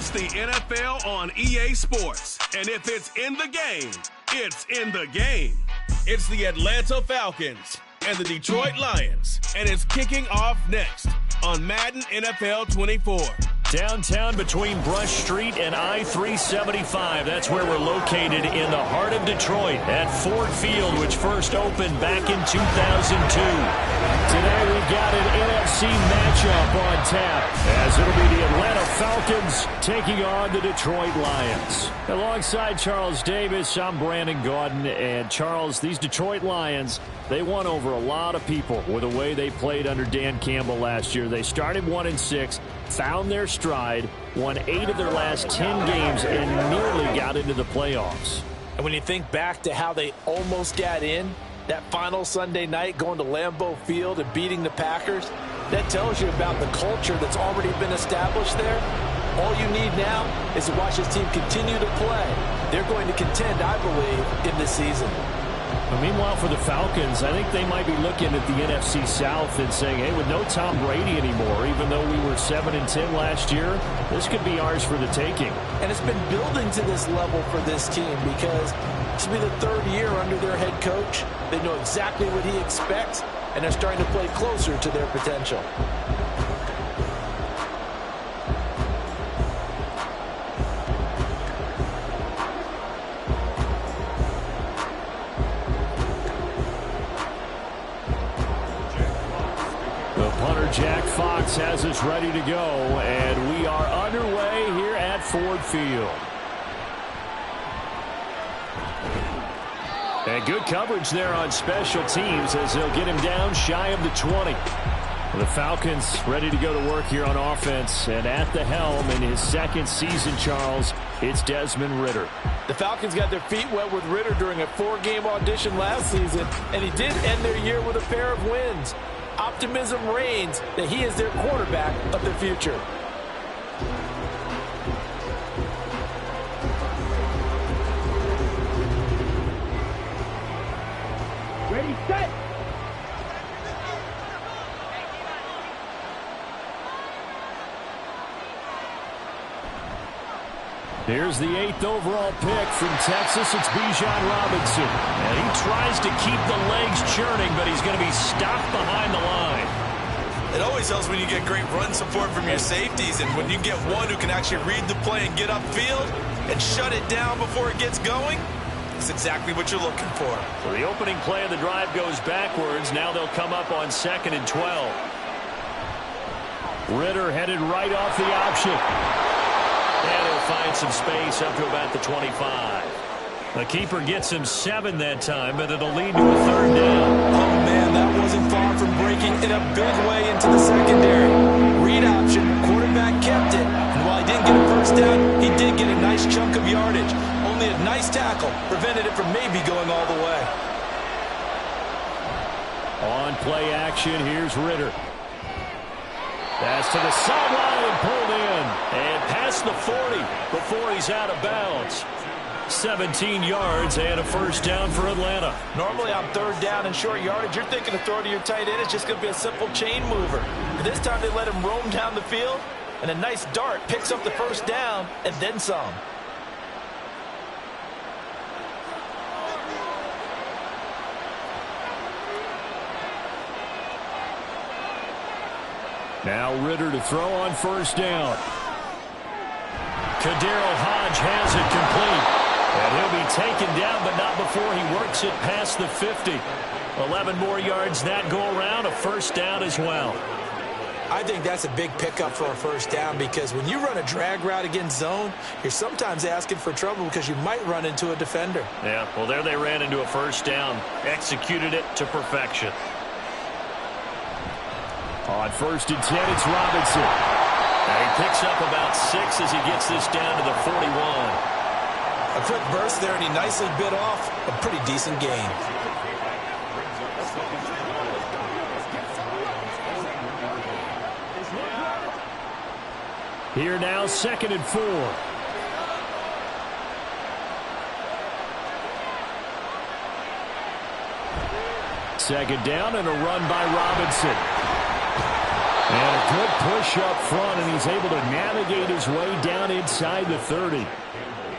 It's the NFL on EA Sports. And if it's in the game, it's in the game. It's the Atlanta Falcons and the Detroit Lions. And it's kicking off next on Madden NFL 24. Downtown between Brush Street and I-375. That's where we're located in the heart of Detroit at Ford Field, which first opened back in 2002. Today we've got an NFC matchup on tap, as it'll be the Atlanta Falcons taking on the Detroit Lions. Alongside Charles Davis, I'm Brandon Gaudin. And Charles, these Detroit Lions, they won over a lot of people with the way they played under Dan Campbell last year. They started 1-6, found their stride, won 8 of their last 10 games, and nearly got into the playoffs. And when you think back to how they almost got in, that final Sunday night going to Lambeau Field and beating the Packers, that tells you about the culture that's already been established there. All you need now is to watch this team continue to play. They're going to contend, I believe, in this season. But meanwhile, for the Falcons, I think they might be looking at the NFC South and saying, hey, with no Tom Brady anymore, even though we were 7-10 last year, this could be ours for the taking. And it's been building to this level for this team because this will be the 3rd year under their head coach. They know exactly what he expects, and they're starting to play closer to their potential. Jack Fox has us ready to go, and we are underway here at Ford Field. And good coverage there on special teams as they'll get him down shy of the 20. The Falcons ready to go to work here on offense, and at the helm in his 2nd season, Charles, it's Desmond Ridder. The Falcons got their feet wet with Ridder during a 4-game audition last season, and he did end their year with a pair of wins. Optimism reigns that he is their quarterback of the future. Ready, set. Here's the 8th overall pick from Texas. It's Bijan Robinson. And he tries to keep the legs churning, but he's going to be stopped behind the line. It always helps when you get great run support from your safeties, and when you get one who can actually read the play and get upfield and shut it down before it gets going, it's exactly what you're looking for. So the opening play of the drive goes backwards. Now they'll come up on 2nd and 12. Ridder headed right off the option. And he'll find some space up to about the 25. The keeper gets him 7 that time, but it'll lead to a 3rd down. Oh, man, that wasn't far from breaking in a big way into the secondary. Read option, quarterback kept it. And while he didn't get a first down, he did get a nice chunk of yardage. Only a nice tackle prevented it from maybe going all the way. On play action, here's Ridder. Pass to the sideline and pulled in. And past the 40 before he's out of bounds. 17 yards and a first down for Atlanta. Normally on 3rd down and short yardage, you're thinking of throwing to your tight end. It's just going to be a simple chain mover. But this time they let him roam down the field, and a nice dart picks up the first down and then some. Now Ridder to throw on 1st down. Kadarius Hodge has it complete. And he'll be taken down, but not before he works it past the 50. 11 more yards that go around, a first down as well. I think that's a big pickup for a first down because when you run a drag route against zone, you're sometimes asking for trouble because you might run into a defender. Yeah, well, there they ran into a first down. Executed it to perfection. On 1st and 10, it's Robinson. And he picks up about 6 as he gets this down to the 41. A quick burst there, and he nicely bit off a pretty decent gain. Here now, 2nd and 4. Second down and a run by Robinson. And a good push up front, and he's able to navigate his way down inside the 30.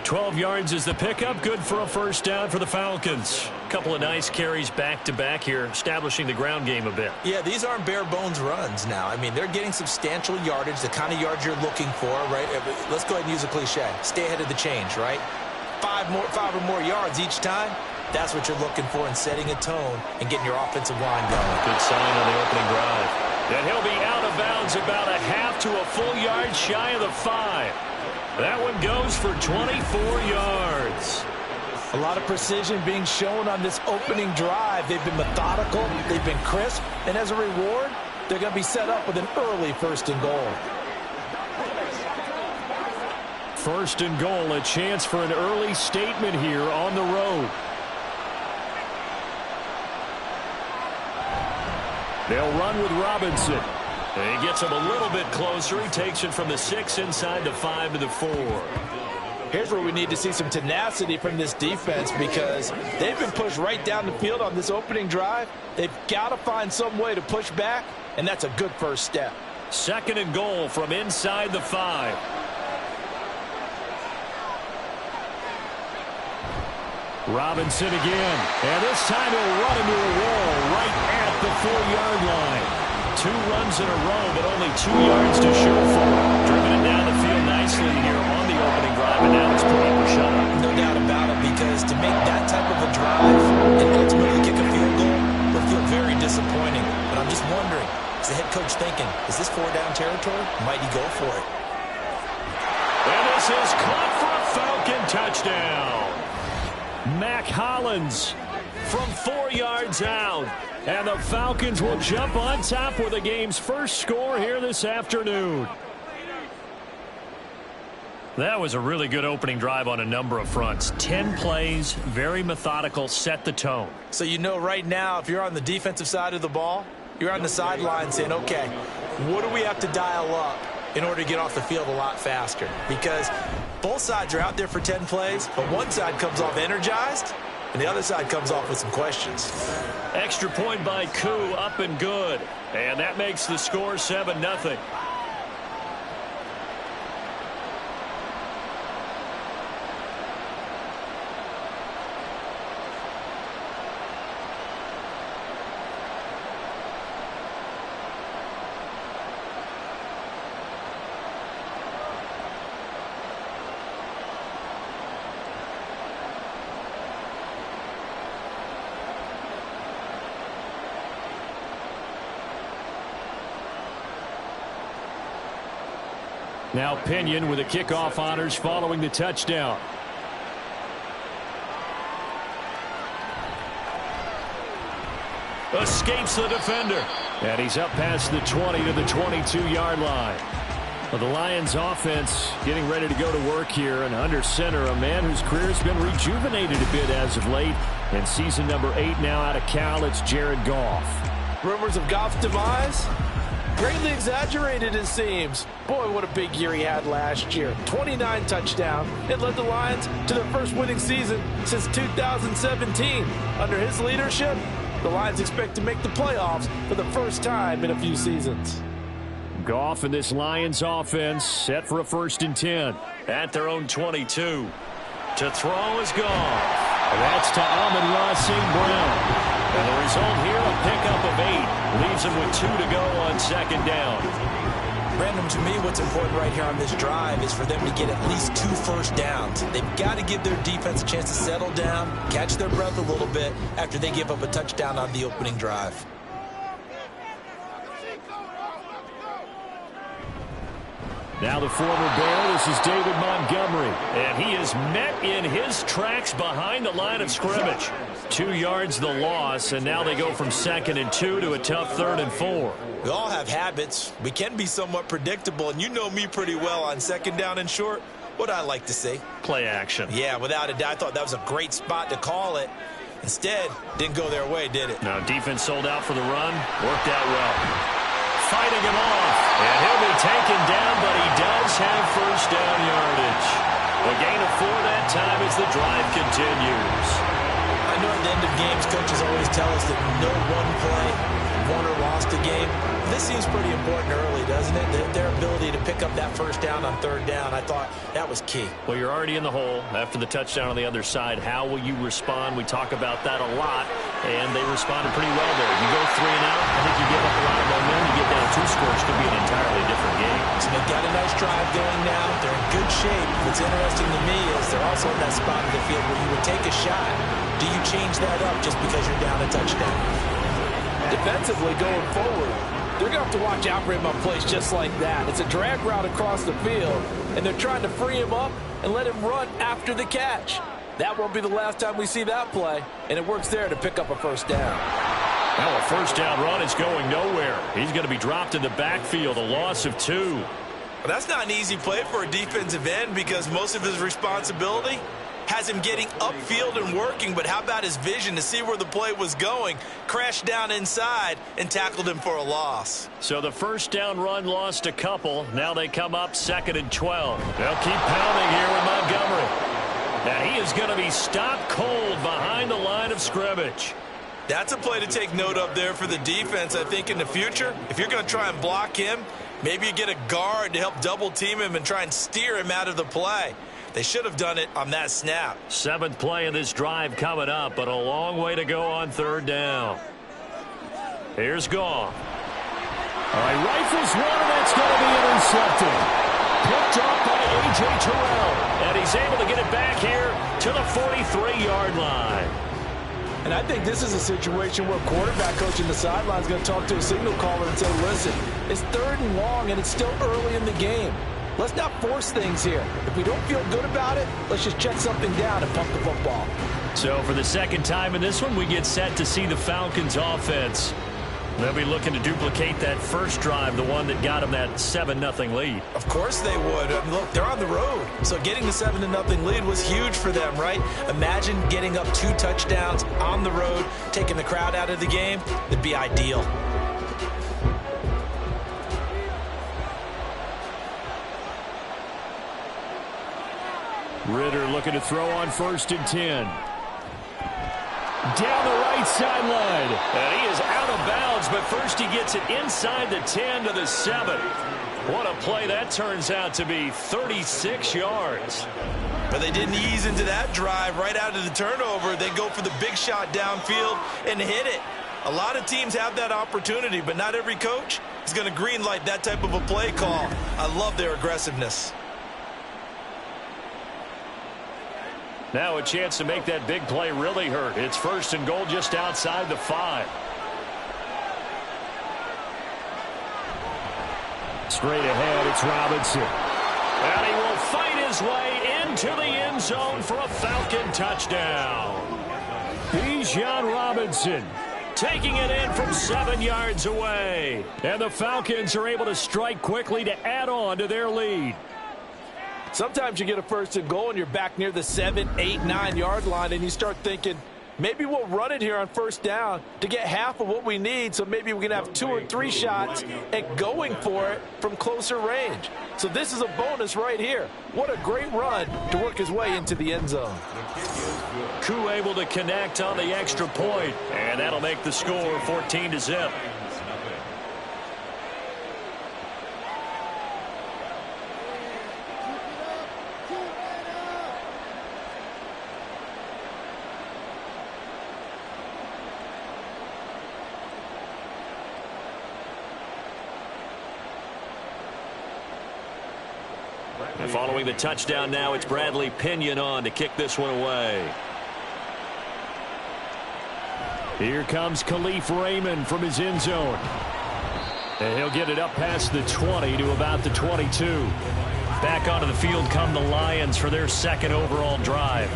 12 yards is the pickup. Good for a first down for the Falcons. A couple of nice carries back-to-back here, establishing the ground game a bit. Yeah, these aren't bare-bones runs now. I mean, they're getting substantial yardage, the kind of yards you're looking for, right? Let's go ahead and use a cliche. Stay ahead of the change, right? Five or more yards each time. That's what you're looking for in setting a tone and getting your offensive line going. Good sign on the opening drive. And he'll be out of bounds about a half to a full yard shy of the 5. That one goes for 24 yards. A lot of precision being shown on this opening drive. They've been methodical, they've been crisp, and as a reward, they're going to be set up with an early 1st and goal. 1st and goal, a chance for an early statement here on the road. They'll run with Robinson. And he gets him a little bit closer. He takes it from the 6 inside the 5 to the 4. Here's where we need to see some tenacity from this defense because they've been pushed right down the field on this opening drive. They've got to find some way to push back, and that's a good first step. 2nd and goal from inside the 5. Robinson again. And this time he'll run into a wall right at the 4-yard line. 2 runs in a row, but only 2 yards to show for it. Driven it down the field nicely here on the opening drive, and now it's put up or shut up. No doubt about it, because to make that type of a drive and ultimately kick a field goal will feel very disappointing. But I'm just wondering, is the head coach thinking, is this 4-down territory? Might he go for it? And this is caught for a Falcon touchdown. Mac Hollins from 4 yards out. And the Falcons will jump on top with the game's first score here this afternoon. That was a really good opening drive on a number of fronts. 10 plays, very methodical, set the tone. So you know right now, if you're on the defensive side of the ball, you're on the sideline saying, okay, what do we have to dial up in order to get off the field a lot faster? Because both sides are out there for 10 plays, but one side comes off energized, and the other side comes off with some questions. Extra point by Koo, up and good. And that makes the score 7-0. Now Pinion with the kickoff honors following the touchdown. Escapes the defender. And he's up past the 20 to the 22-yard line. Well, the Lions offense getting ready to go to work here, and under center, a man whose career has been rejuvenated a bit as of late. In season number 8 now out of Cal, it's Jared Goff. Rumors of Goff's demise? Greatly exaggerated, it seems. Boy, what a big year he had last year. 29 touchdowns. It led the Lions to their first winning season since 2017. Under his leadership, the Lions expect to make the playoffs for the first time in a few seasons. Goff and this Lions offense set for a 1st and 10. At their own 22. To throw is Goff. And that's to Amon-Ra St. Brown. And the result here, a pickup of 8. Leaves him with 2 to go on 2nd down. Brandon, to me, what's important right here on this drive is for them to get at least 2 first downs. They've got to give their defense a chance to settle down, catch their breath a little bit after they give up a touchdown on the opening drive. Now the former Bear, this is David Montgomery. And he is met in his tracks behind the line of scrimmage. 2 yards the loss, and now they go from 2nd and 2 to a tough 3rd and 4. We all have habits. We can be somewhat predictable, and you know me pretty well on 2nd down and short. What I like to see. Play action. Yeah, without a doubt. I thought that was a great spot to call it. Instead, didn't go their way, did it? Now defense sold out for the run. Worked out well. Fighting him off. And he'll be taken down, but he does have first down yardage. A gain of 4 that time as the drive continues. I I know at the end of games, coaches always tell us that no one play won or lost a game. This seems pretty important early, doesn't it? Their ability to pick up that first down on third down, I thought that was key. Well, you're already in the hole after the touchdown on the other side. How will you respond? We talk about that a lot, and they responded pretty well there. You go 3 and out, I think you give up a lot of momentum. You get down 2 scores, could be an entirely different game. So they've got a nice drive going now. They're in good shape. What's interesting to me is they're also in that spot of the field where you would take a shot. Do you change that up just because you're down a touchdown? Defensively going forward, they're going to have to watch out for him on plays just like that. It's a drag route across the field, and they're trying to free him up and let him run after the catch. That won't be the last time we see that play, and it works there to pick up a first down. Now a first down run is going nowhere. He's going to be dropped in the backfield, a loss of 2. Well, that's not an easy play for a defensive end because most of his responsibility has him getting upfield and working, but how about his vision to see where the play was going, crashed down inside, and tackled him for a loss. So the first down run lost a couple. Now they come up 2nd and 12. They'll keep pounding here with Montgomery. And he is going to be stopped cold behind the line of scrimmage. That's a play to take note of there for the defense, I think, in the future. If you're going to try and block him, maybe you get a guard to help double team him and try and steer him out of the play. They should have done it on that snap. 7th play of this drive coming up, but a long way to go on 3rd down. Here's Goff. All right, rifles one, and that's going to be intercepted. Picked up by A.J. Terrell, and he's able to get it back here to the 43-yard line. And I think this is a situation where quarterback coach in the sideline is going to talk to a signal caller and say, listen, it's 3rd and long, and it's still early in the game. Let's not force things here. If we don't feel good about it, let's just check something down and pump the football. So for the 2nd time in this one, we get set to see the Falcons offense. They'll be looking to duplicate that first drive, the one that got them that 7-0 lead. Of course they would. I mean, look, they're on the road. So getting the 7-0 lead was huge for them, right? Imagine getting up 2 touchdowns on the road, taking the crowd out of the game. It'd be ideal. Ritter looking to throw on 1st and 10. Down the right sideline. And he is out of bounds, but first he gets it inside the 10 to the 7. What a play that turns out to be, 36 yards. But they didn't ease into that drive right out of the turnover. They go for the big shot downfield and hit it. A lot of teams have that opportunity, but not every coach is going to green light that type of a play call. I love their aggressiveness. Now a chance to make that big play really hurt. It's 1st and goal just outside the 5. Straight ahead, it's Robinson. And he will fight his way into the end zone for a Falcon touchdown. Bijan Robinson taking it in from 7 yards away. And the Falcons are able to strike quickly to add on to their lead. Sometimes you get a 1st and goal and you're back near the 7, 8, 9-yard line, and you start thinking, maybe we'll run it here on 1st down to get half of what we need, so maybe we can have 2 or 3 shots at going for it from closer range. So this is a bonus right here. What a great run to work his way into the end zone. Koo able to connect on the extra point, and that'll make the score 14-0. And following the touchdown now, it's Bradley Pinion on to kick this one away. Here comes Khalif Raymond from his end zone. And he'll get it up past the 20 to about the 22. Back onto the field come the Lions for their 2nd overall drive.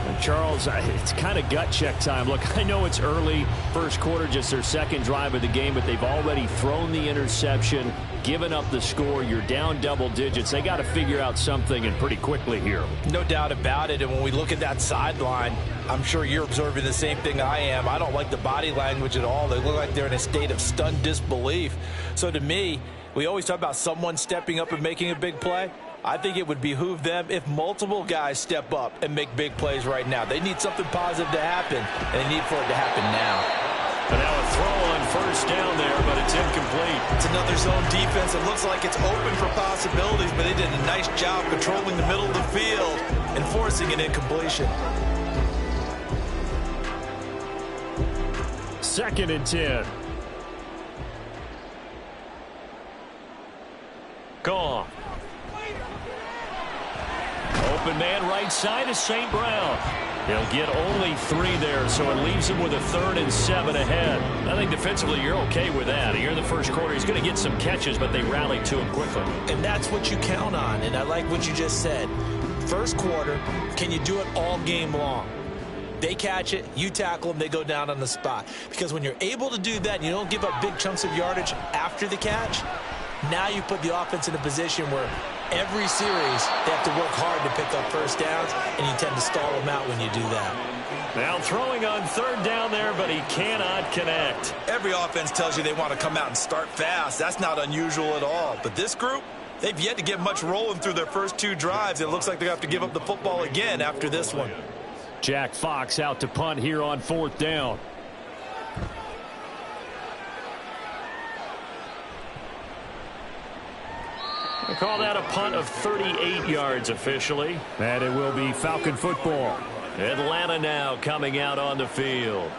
And Charles, it's kind of gut check time. Look, I know it's early, 1st quarter, just their 2nd drive of the game, but they've already thrown the interception, given up the score. You're down double digits. They got to figure out something, and pretty quickly here. No doubt about it. And when we look at that sideline, I'm sure you're observing the same thing I am. I don't like the body language at all. They look like they're in a state of stunned disbelief. So to me, we always talk about someone stepping up and making a big play. I think it would behoove them if multiple guys step up and make big plays right now. They need something positive to happen, and they need for it to happen now. But now a throw on first down there, but it's incomplete. It's another zone defense. It looks like it's open for possibilities, but they did a nice job controlling the middle of the field and forcing an incompletion. 2nd and 10. Gone. Open man right side is St. Brown. He'll get only 3 there, so it leaves him with a 3rd and 7 ahead. I think defensively you're okay with that. Here in the first quarter, he's going to get some catches, but they rally to him quickly. And that's what you count on, and I like what you just said. First quarter, can you do it all game long? They catch it, you tackle them, they go down on the spot. Because when you're able to do that and you don't give up big chunks of yardage after the catch, now you put the offense in a position where every series they have to work hard to pick up first downs, and you tend to stall them out when you do that. Now throwing on 3rd down there, but he cannot connect. Every offense tells you they want to come out and start fast. That's not unusual at all. But this group, they've yet to get much rolling through their first 2 drives. It looks like they have to give up the football again after this one. Jack Fox out to punt here on 4th down. They call that a punt of 38 yards officially. And it will be Falcon football. Atlanta now coming out on the field.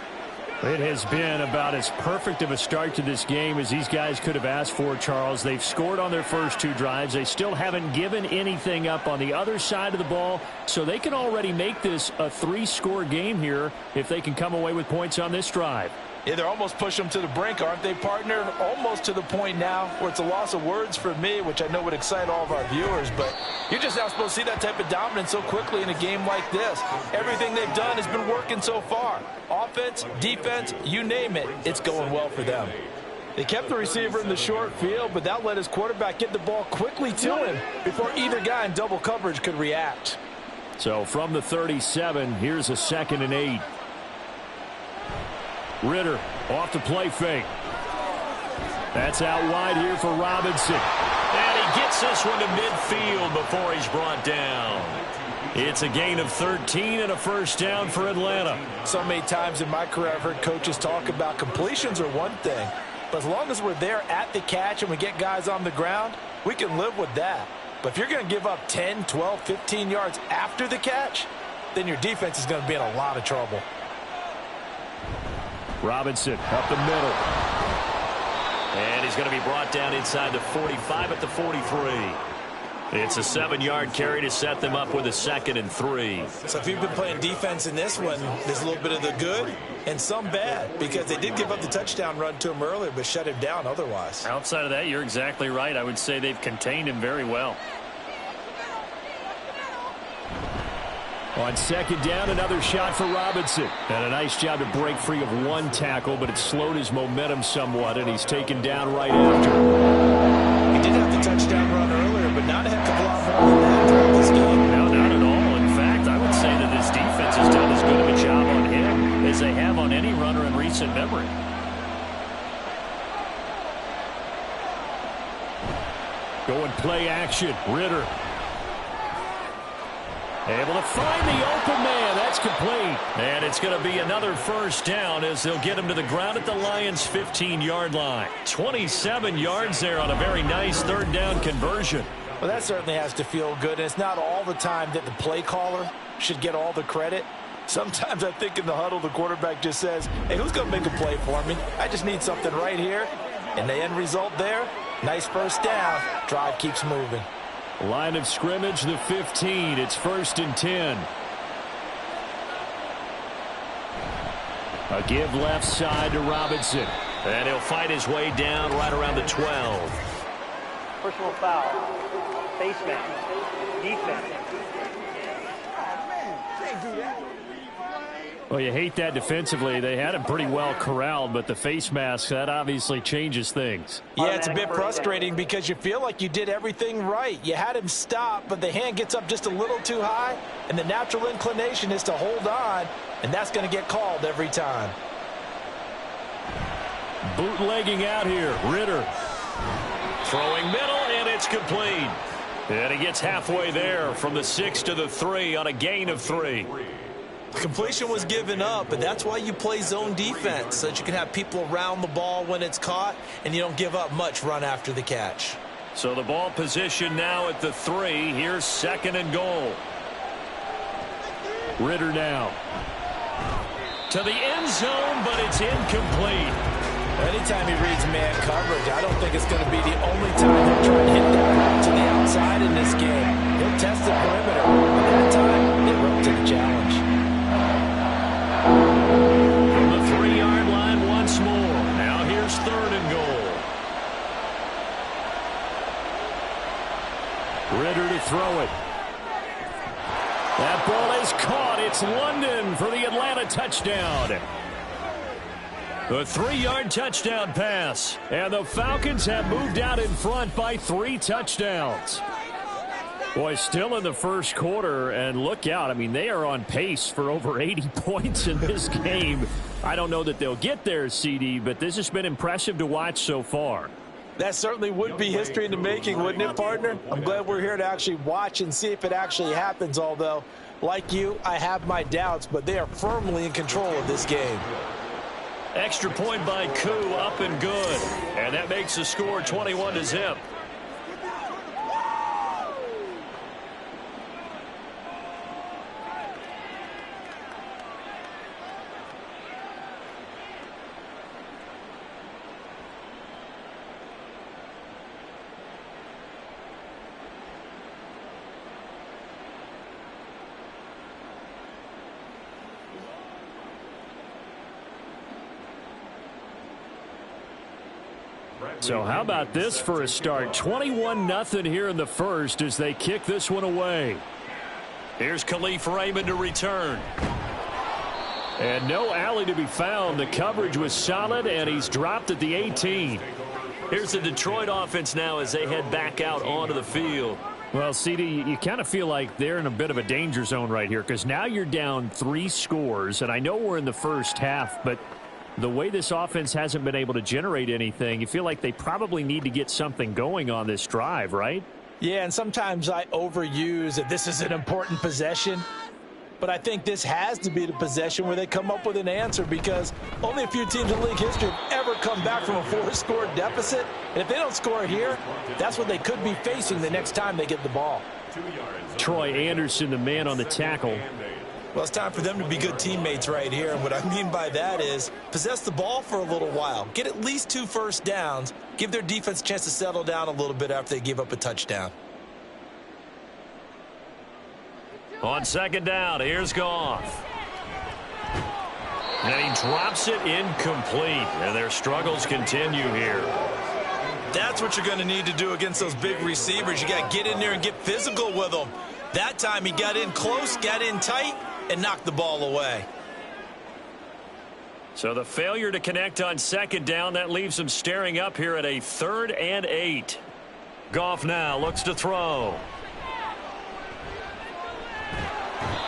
It has been about as perfect of a start to this game as these guys could have asked for, Charles. They've scored on their first 2 drives. They still haven't given anything up on the other side of the ball, so they can already make this a 3-score game here if they can come away with points on this drive. Yeah, they're almost pushing them to the brink, aren't they, partner? Almost to the point now where it's a loss of words for me, which I know would excite all of our viewers, but you're just not supposed to see that type of dominance so quickly in a game like this. Everything they've done has been working so far. Offense, defense, you name it, it's going well for them. They kept the receiver in the short field, but that let his quarterback get the ball quickly to him before either guy in double coverage could react. So from the 37, here's a 2nd and 8. Ritter off the play fake. That's out wide here for Robinson. And he gets this one to midfield before he's brought down. It's a gain of 13 and a first down for Atlanta. So many times in my career I've heard coaches talk about completions are one thing, but as long as we're there at the catch and we get guys on the ground, we can live with that. But if you're going to give up 10, 12, 15 yards after the catch, then your defense is going to be in a lot of trouble. Robinson up the middle. And he's going to be brought down inside the 45 at the 43. It's a 7-yard carry to set them up with a 2nd and 3. So if you've been playing defense in this one, there's a little bit of the good and some bad, because they did give up the touchdown run to him earlier but shut him down otherwise. Outside of that, you're exactly right. I would say they've contained him very well. On 2nd down, another shot for Robinson. And a nice job to break free of 1 tackle, but it slowed his momentum somewhat, and he's taken down right after. He did have the touchdown run earlier, but not a heck of a lot more than that throughout this game. No, not at all. In fact, I would say that this defense has done as good of a job on him as they have on any runner in recent memory. Going play action. Ritter. Able to find the open man. That's complete. And it's going to be another first down as they'll get him to the ground at the Lions' 15-yard line. 27 yards there on a very nice 3rd down conversion. Well, that certainly has to feel good. And it's not all the time that the play caller should get all the credit. Sometimes I think in the huddle, the quarterback just says, hey, who's going to make a play for me? I just need something right here. And the end result there, nice first down. Drive keeps moving. Line of scrimmage, the 15. It's 1st and 10. A give left side to Robinson. And he'll fight his way down right around the 12. Personal foul. Face mask. Defense. Well, you hate that defensively. They had him pretty well corralled, but the face mask, that obviously changes things. Yeah, it's a bit frustrating because you feel like you did everything right. You had him stop, but the hand gets up just a little too high, and the natural inclination is to hold on, and that's going to get called every time. Bootlegging out here. Ritter. Throwing middle, and it's complete. And he gets halfway there from the 6 to the 3 on a gain of 3. Completion was given up, but that's why you play zone defense, so that you can have people around the ball when it's caught, and you don't give up much run after the catch. So the ball position now at the 3. Here's 2nd and goal. Ritter now. To the end zone, but it's incomplete. Anytime he reads man coverage, I don't think it's going to be the only time he'll try to hit that route to the outside in this game. He'll test the perimeter, but that time, they went to the challenge. From the 3-yard line once more. Now here's 3rd and goal. Ritter to throw it. That ball is caught. It's London for the Atlanta touchdown. The 3-yard touchdown pass. And the Falcons have moved out in front by 3 touchdowns. Boy, still in the first quarter, and look out. I mean, they are on pace for over 80 points in this game. I don't know that they'll get there, CD, but this has been impressive to watch so far. That certainly would be history in the making, wouldn't it, partner? I'm glad we're here to actually watch and see if it actually happens, although, like you, I have my doubts, but they are firmly in control of this game. Extra point by Koo, up and good. And that makes the score 21-0. So how about this for a start? 21-0 here in the first as they kick this one away. Here's Khalif Raymond to return. And no alley to be found. The coverage was solid, and he's dropped at the 18. Here's the Detroit offense now as they head back out onto the field. Well, CD, you kind of feel like they're in a bit of a danger zone right here because now you're down 3 scores, and I know we're in the first half, but the way this offense hasn't been able to generate anything, you feel like they probably need to get something going on this drive, right? Yeah, and sometimes I overuse that this is an important possession. But I think this has to be the possession where they come up with an answer because only a few teams in league history have ever come back from a 4-score deficit. And if they don't score here, that's what they could be facing the next time they get the ball. Troy Anderson, the man on the tackle. Well, it's time for them to be good teammates right here. And what I mean by that is possess the ball for a little while. Get at least 2 first downs. Give their defense a chance to settle down a little bit after they give up a touchdown. On 2nd down, here's Goff. And he drops it incomplete. And their struggles continue here. That's what you're going to need to do against those big receivers. You got to get in there and get physical with them. That time he got in close, got in tight, and knocked the ball away. So the failure to connect on 2nd down, that leaves them staring up here at a 3rd and 8. Goff now looks to throw.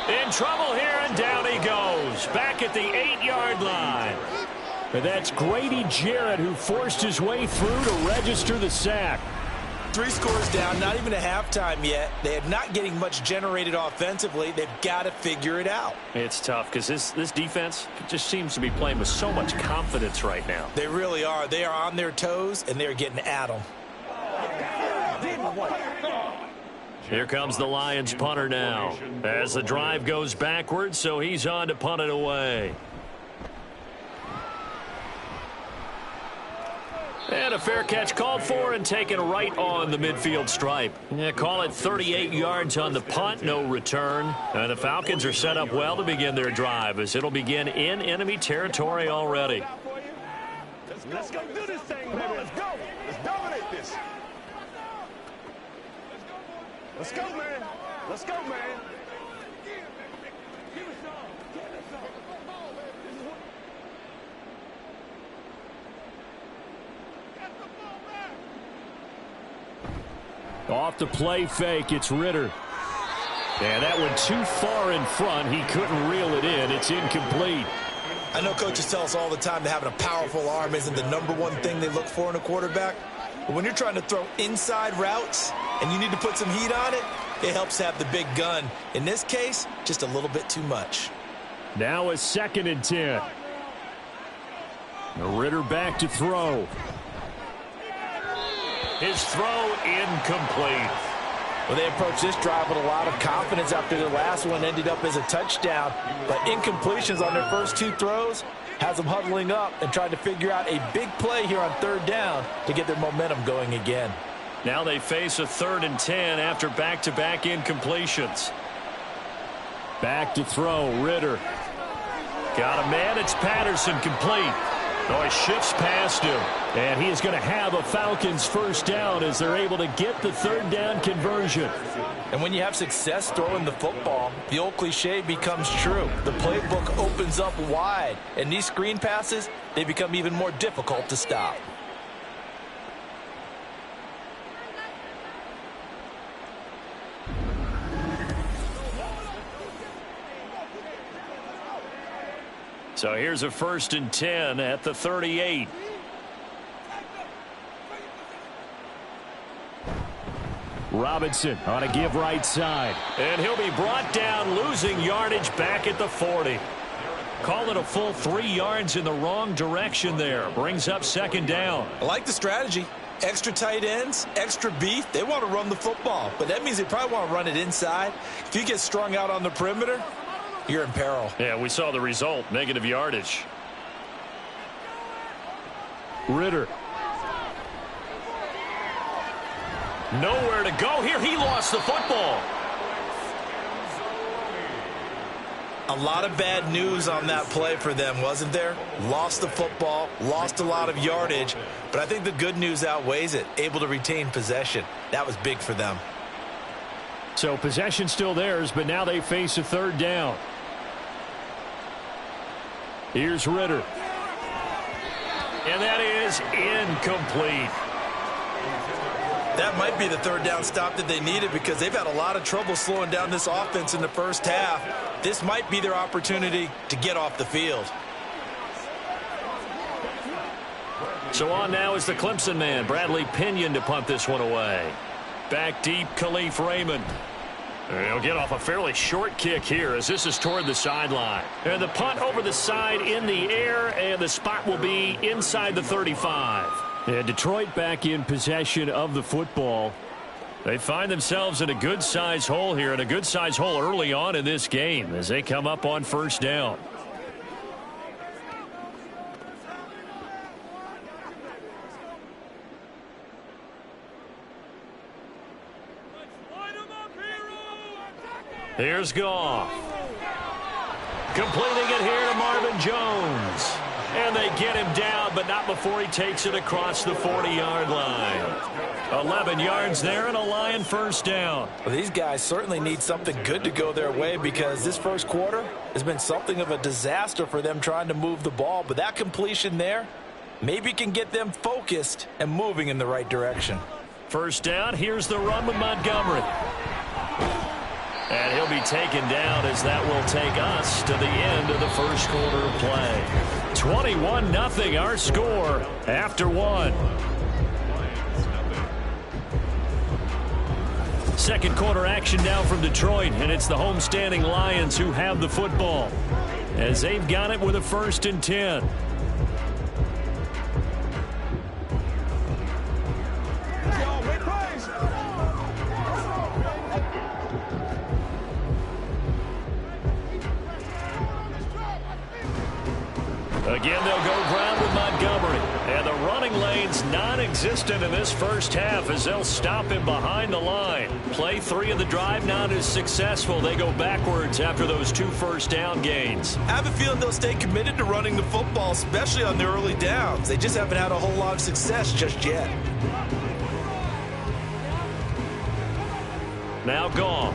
In trouble here, and down he goes. Back at the 8-yard line. And that's Grady Jarrett who forced his way through to register the sack. 3 scores down, not even a halftime yet. They are not getting much generated offensively. They've got to figure it out. It's tough because this defense just seems to be playing with so much confidence right now. They really are. They are on their toes, and they're getting at them. Here comes the Lions punter now as the drive goes backwards, so he's on to punt it away. And a fair catch called for and taken right on the midfield stripe. Yeah, call it 38 yards on the punt, no return. And the Falcons are set up well to begin their drive as it'll begin in enemy territory already. Let's go do this thing, baby. Let's go. Let's dominate this. Let's go, man. Let's go, man. Off the play fake, it's Ritter. And that went too far in front. He couldn't reel it in. It's incomplete. I know coaches tell us all the time that having a powerful arm isn't the #1 thing they look for in a quarterback. But when you're trying to throw inside routes, and you need to put some heat on it, it helps have the big gun. In this case, just a little bit too much. Now a 2nd and 10. Ritter back to throw. His throw incomplete. Well, they approached this drive with a lot of confidence after their last one ended up as a touchdown. But incompletions on their first 2 throws has them huddling up and trying to figure out a big play here on 3rd down to get their momentum going again. Now they face a 3rd and 10 after back-to-back incompletions. Back to throw, Ritter. Got a man, it's Patterson, complete. Oh, he shifts past him. And he is going to have a Falcons first down as they're able to get the 3rd down conversion. And when you have success throwing the football, the old cliche becomes true. The playbook opens up wide. And these screen passes, they become even more difficult to stop. So here's a 1st and 10 at the 38. Robinson on a give right side. And he'll be brought down, losing yardage back at the 40. Call it a full 3 yards in the wrong direction there. Brings up 2nd down. I like the strategy. Extra tight ends, extra beef. They want to run the football, but that means they probably want to run it inside. If you get strung out on the perimeter, you're in peril. Yeah, we saw the result, negative yardage. Ritter. Nowhere to go here. He lost the football. A lot of bad news on that play for them, wasn't there? Lost the football, lost a lot of yardage, but I think the good news outweighs it. Able to retain possession. That was big for them. So possession still theirs, but now they face a 3rd down. Here's Ritter. And that is incomplete. That might be the 3rd down stop that they needed because they've had a lot of trouble slowing down this offense in the first half. This might be their opportunity to get off the field. So on now is the Clemson man, Bradley Pinion, to punt this one away. Back deep, Khalif Raymond. He'll get off a fairly short kick here as this is toward the sideline. And the punt over the side in the air, and the spot will be inside the 35. And Detroit back in possession of the football. They find themselves in a good-sized hole here, and a good-sized hole early on in this game as they come up on 1st down. Here's Goff. Completing it here to Marvin Jones. And they get him down, but not before he takes it across the 40-yard line. 11 yards there and a Lion first down. Well, these guys certainly need something good to go their way because this first quarter has been something of a disaster for them trying to move the ball. But that completion there maybe can get them focused and moving in the right direction. First down, here's the run with Montgomery. And he'll be taken down as that will take us to the end of the first quarter of play. 21-0 our score after 1. Second quarter action now from Detroit, and it's the homestanding Lions who have the football as they've got it with a 1st and 10. Again, they'll go ground with Montgomery. And the running lane's non-existent in this first half as they'll stop him behind the line. Play 3 of the drive not as successful. They go backwards after those 2 first down gains. I have a feeling they'll stay committed to running the football, especially on their early downs. They just haven't had a whole lot of success just yet. Now Goff.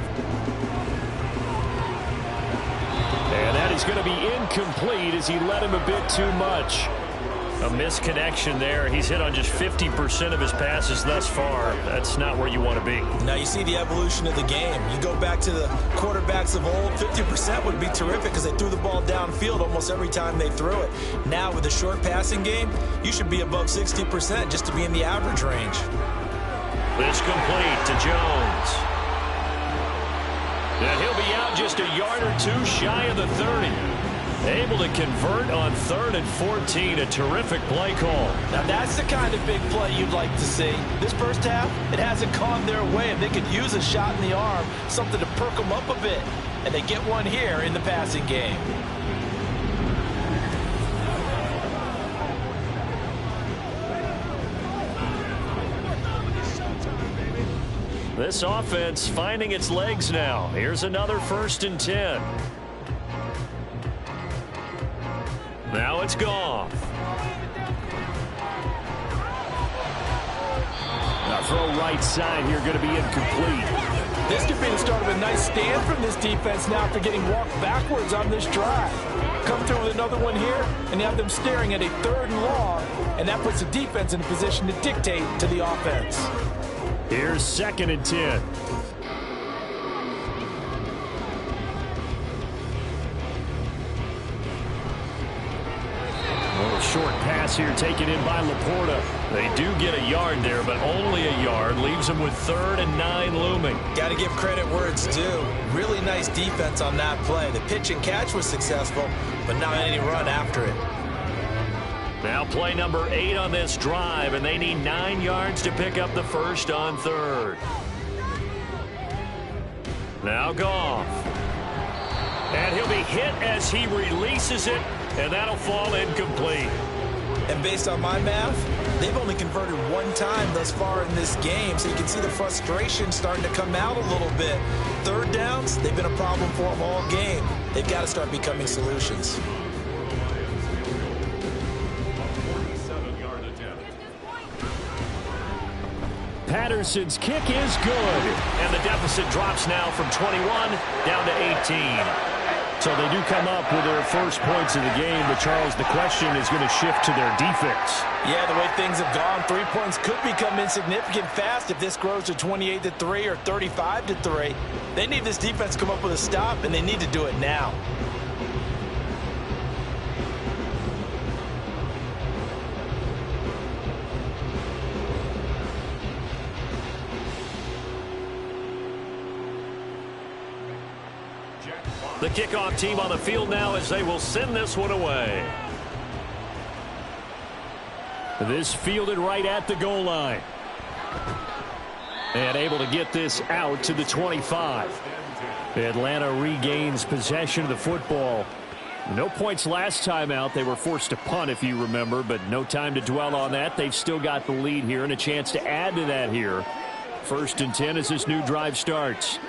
And that is going to be incomplete as he led him a bit too much. A misconnection there. He's hit on just 50% of his passes thus far. That's not where you want to be. Now you see the evolution of the game. You go back to the quarterbacks of old, 50% would be terrific because they threw the ball downfield almost every time they threw it. Now with a short passing game, you should be above 60% just to be in the average range. This complete to Jones. And he'll be out just a yard or two shy of the 30. Able to convert on 3rd and 14. A terrific play call. Now that's the kind of big play you'd like to see. This first half, it hasn't gone their way, and they could use a shot in the arm, something to perk them up a bit. And they get one here in the passing game. This offense finding its legs now. Here's another 1st and 10. Now it's Goff. Now throw right side here, going to be incomplete. This could be the start of a nice stand from this defense now after getting walked backwards on this drive. Come through with another one here, and you have them staring at a 3rd and long, and that puts the defense in a position to dictate to the offense. Here's 2nd and 10. Short pass here taken in by Laporta. They do get a yard there, but only a yard. Leaves them with 3rd and 9 looming. Got to give credit where it's due. Really nice defense on that play. The pitch and catch was successful, but not any run after it. Now play number 8 on this drive, and they need 9 yards to pick up the first on 3rd. Now Goff. And he'll be hit as he releases it. And that'll fall incomplete. And based on my math, they've only converted one time thus far in this game, so you can see the frustration starting to come out a little bit. 3rd downs, they've been a problem for them all game. They've got to start becoming solutions. Patterson's kick is good. And the deficit drops now from 21 down to 18. So they do come up with their first points of the game, but Charles, the question is going to shift to their defense. Yeah, the way things have gone, 3 points could become insignificant fast if this grows to 28-3 or 35-3. They need this defense to come up with a stop, and they need to do it now. The kickoff team on the field now as they will send this one away. This fielded right at the goal line. And able to get this out to the 25. Atlanta regains possession of the football. No points last time out. They were forced to punt, if you remember, but no time to dwell on that. They've still got the lead here and a chance to add to that here. 1st and 10 as this new drive starts.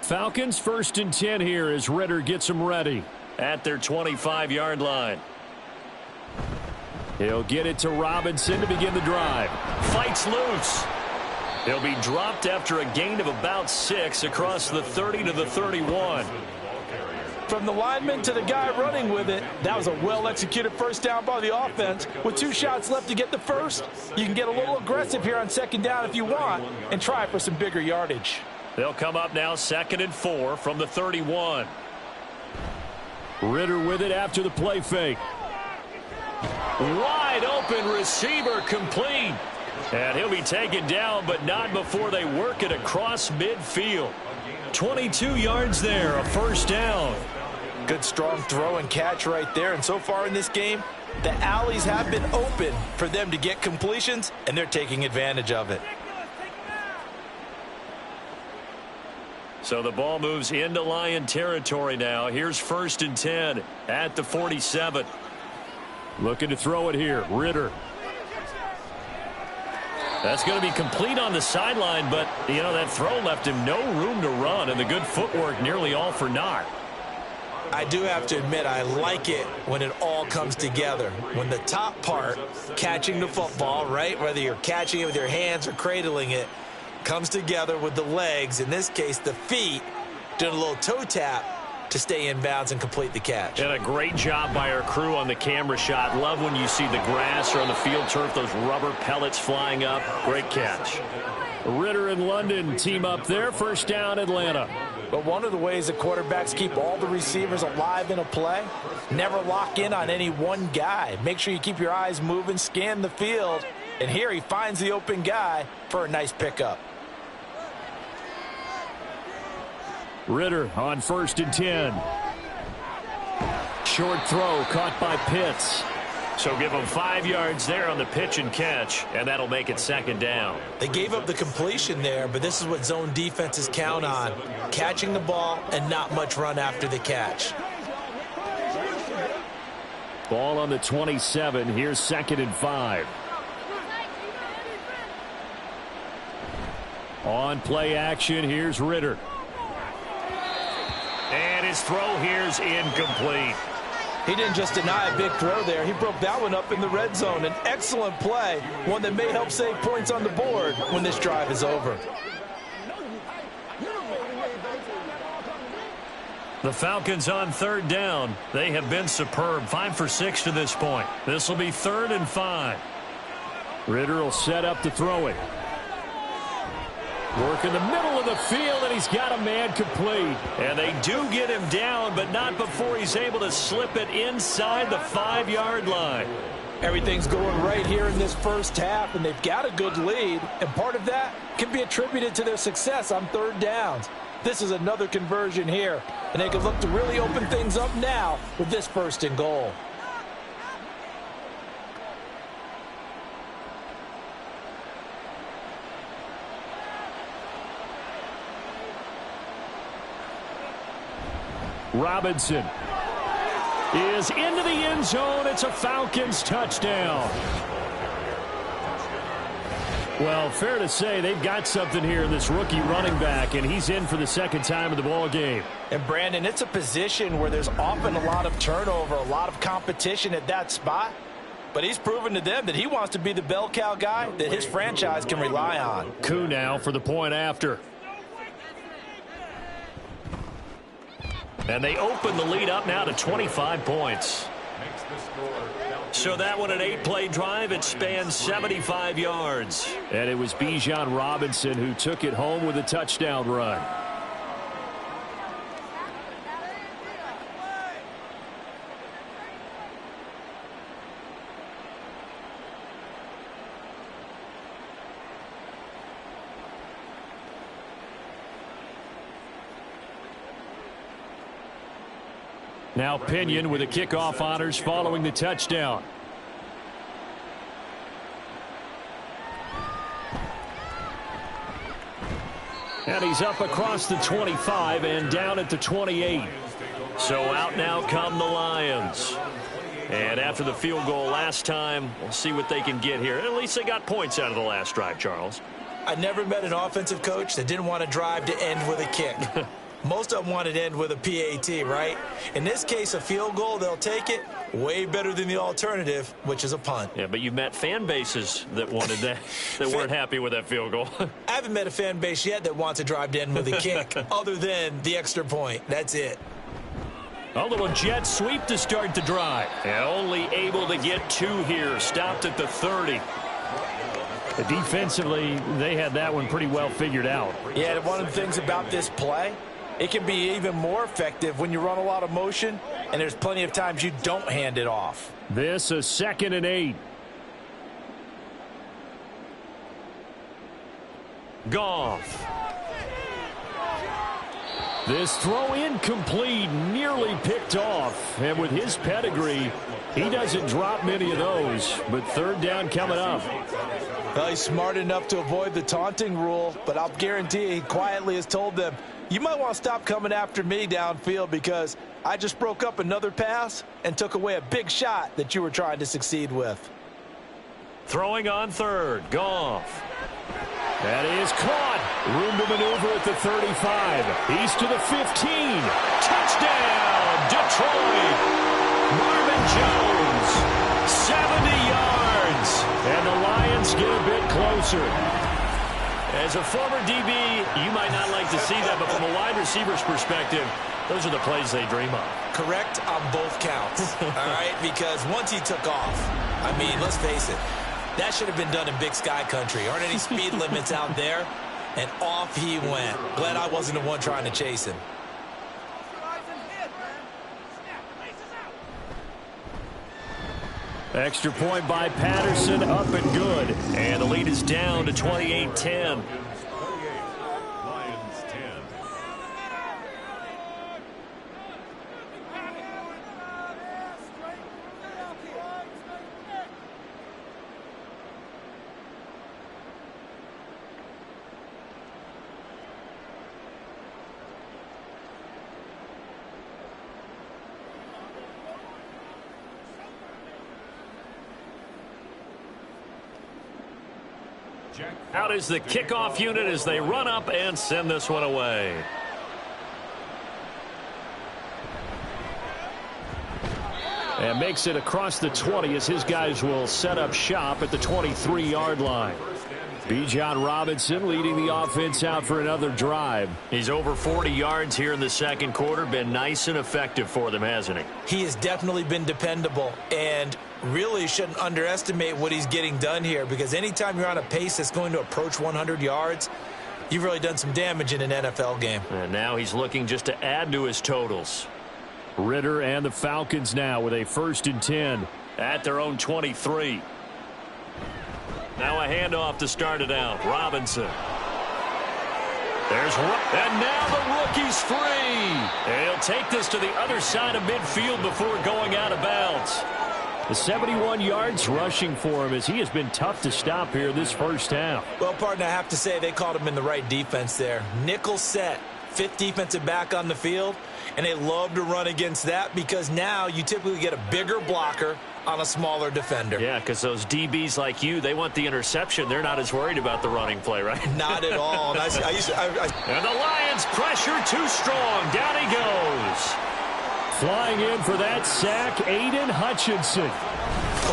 Falcons 1st and 10 here as Ritter gets them ready at their 25-yard line. He'll get it to Robinson to begin the drive. Fights loose. He'll be dropped after a gain of about 6 across the 30 to the 31. From the lineman to the guy running with it, that was a well-executed first down by the offense. With 2 shots left to get the first, you can get a little aggressive here on 2nd down if you want and try for some bigger yardage. They'll come up now 2nd and 4 from the 31. Ritter with it after the play fake. Wide open receiver complete. And he'll be taken down, but not before they work it across midfield. 22 yards there, a first down. Good strong throw and catch right there. And so far in this game, the alleys have been open for them to get completions, and they're taking advantage of it. So the ball moves into Lion territory now. Here's 1st and 10 at the 47. Looking to throw it here. Ritter. That's going to be complete on the sideline, but, you know, that throw left him no room to run, and the good footwork nearly all for naught. I do have to admit, I like it when it all comes together. When the top part, catching the football, right, whether you're catching it with your hands or cradling it, comes together with the legs, in this case the feet, doing a little toe tap to stay in bounds and complete the catch. And a great job by our crew on the camera shot. Love when you see the grass or on the field turf, those rubber pellets flying up. Great catch. Ritter and London team up there. First down, Atlanta. But one of the ways that quarterbacks keep all the receivers alive in a play, never lock in on any one guy. Make sure you keep your eyes moving, scan the field, and here he finds the open guy for a nice pickup. Ritter on 1st and 10. Short throw caught by Pitts. So give him 5 yards there on the pitch and catch, and that'll make it 2nd down. They gave up the completion there, but this is what zone defenses count on. Catching the ball and not much run after the catch. Ball on the 27. Here's 2nd and 5. On play action, here's Ritter. And his throw here's incomplete. He didn't just deny a big throw there. He broke that one up in the red zone. An excellent play, one that may help save points on the board when this drive is over. The Falcons on 3rd down. They have been superb. 5 for 6 to this point. This will be 3rd and 5. Ritter will set up to throw it. Work in the middle of the field, and he's got a man complete. And they do get him down, but not before he's able to slip it inside the 5-yard line. Everything's going right here in this first half, and they've got a good lead. And part of that can be attributed to their success on 3rd downs. This is another conversion here, and they can look to really open things up now with this 1st and goal. Robinson is into the end zone. It's a Falcons touchdown. Well, fair to say they've got something here in this rookie running back, and he's in for the 2nd time of the ball game. And, Brandon, it's a position where there's often a lot of turnover, a lot of competition at that spot. But he's proven to them that he wants to be the bell cow guy that his franchise can rely on. Koo now for the point after. And they open the lead up now to 25 points. So that one, an 8-play drive, it spans 75 yards. And it was Bijan Robinson who took it home with a touchdown run. Now Pinion with the kickoff honors following the touchdown. And he's up across the 25 and down at the 28. So out now come the Lions. And after the field goal last time, we'll see what they can get here. At least they got points out of the last drive, Charles. I never met an offensive coach that didn't want to drive to end with a kick. Most of them wanted to end with a PAT, right? In this case, a field goal, they'll take it. Way better than the alternative, which is a punt. Yeah, but you've met fan bases that wanted that, that weren't happy with that field goal. I haven't met a fan base yet that wants to drive to end with a kick other than the extra point. That's it. A little jet sweep to start the drive. And only able to get 2 here. Stopped at the 30. Defensively, they had that one pretty well figured out. Yeah, one of the things about this play, it can be even more effective when you run a lot of motion, and there's plenty of times you don't hand it off. This is 2nd and 8. Goff. This throw incomplete, nearly picked off. And with his pedigree, he doesn't drop many of those. But 3rd down coming up. Well, he's smart enough to avoid the taunting rule, but I'll guarantee he quietly has told them, you might want to stop coming after me downfield because I just broke up another pass and took away a big shot that you were trying to succeed with. Throwing on 3rd, Goff. That is caught. Room to maneuver at the 35. He's to the 15. Touchdown, Detroit. Marvin Jones, 70 yards. And the Lions get a bit closer. As a former DB, you might not like to see that, but from a wide receiver's perspective, those are the plays they dream of. Correct on both counts, all right? Because once he took off, I mean, let's face it, that should have been done in Big Sky country. Aren't any speed limits out there? And off he went. Glad I wasn't the one trying to chase him. Extra point by Patterson, up and good. And the lead is down to 28-10. Out is the kickoff unit as they run up and send this one away. And makes it across the 20 as his guys will set up shop at the 23-yard line. Bijan Robinson leading the offense out for another drive. He's over 40 yards here in the second quarter. Been nice and effective for them, hasn't he? He has definitely been dependable, and really shouldn't underestimate what he's getting done here, because anytime you're on a pace that's going to approach 100 yards, you've really done some damage in an NFL game. And now he's looking just to add to his totals. Ritter and the Falcons now with a 1st and 10 at their own 23. Now a handoff to start it out. Robinson. And now the rookie's free. And he'll take this to the other side of midfield before going out of bounds. The 71 yards rushing for him as he has been tough to stop here this first half. Well, partner, I have to say they called him in the right defense there. Nickel set, 5th defensive back on the field, and they love to run against that because now you typically get a bigger blocker on a smaller defender. Yeah, because those DBs like you, they want the interception. They're not as worried about the running play, right? Not at all. And, and the Lions pressure too strong. Down he goes. Flying in for that sack, Aiden Hutchinson.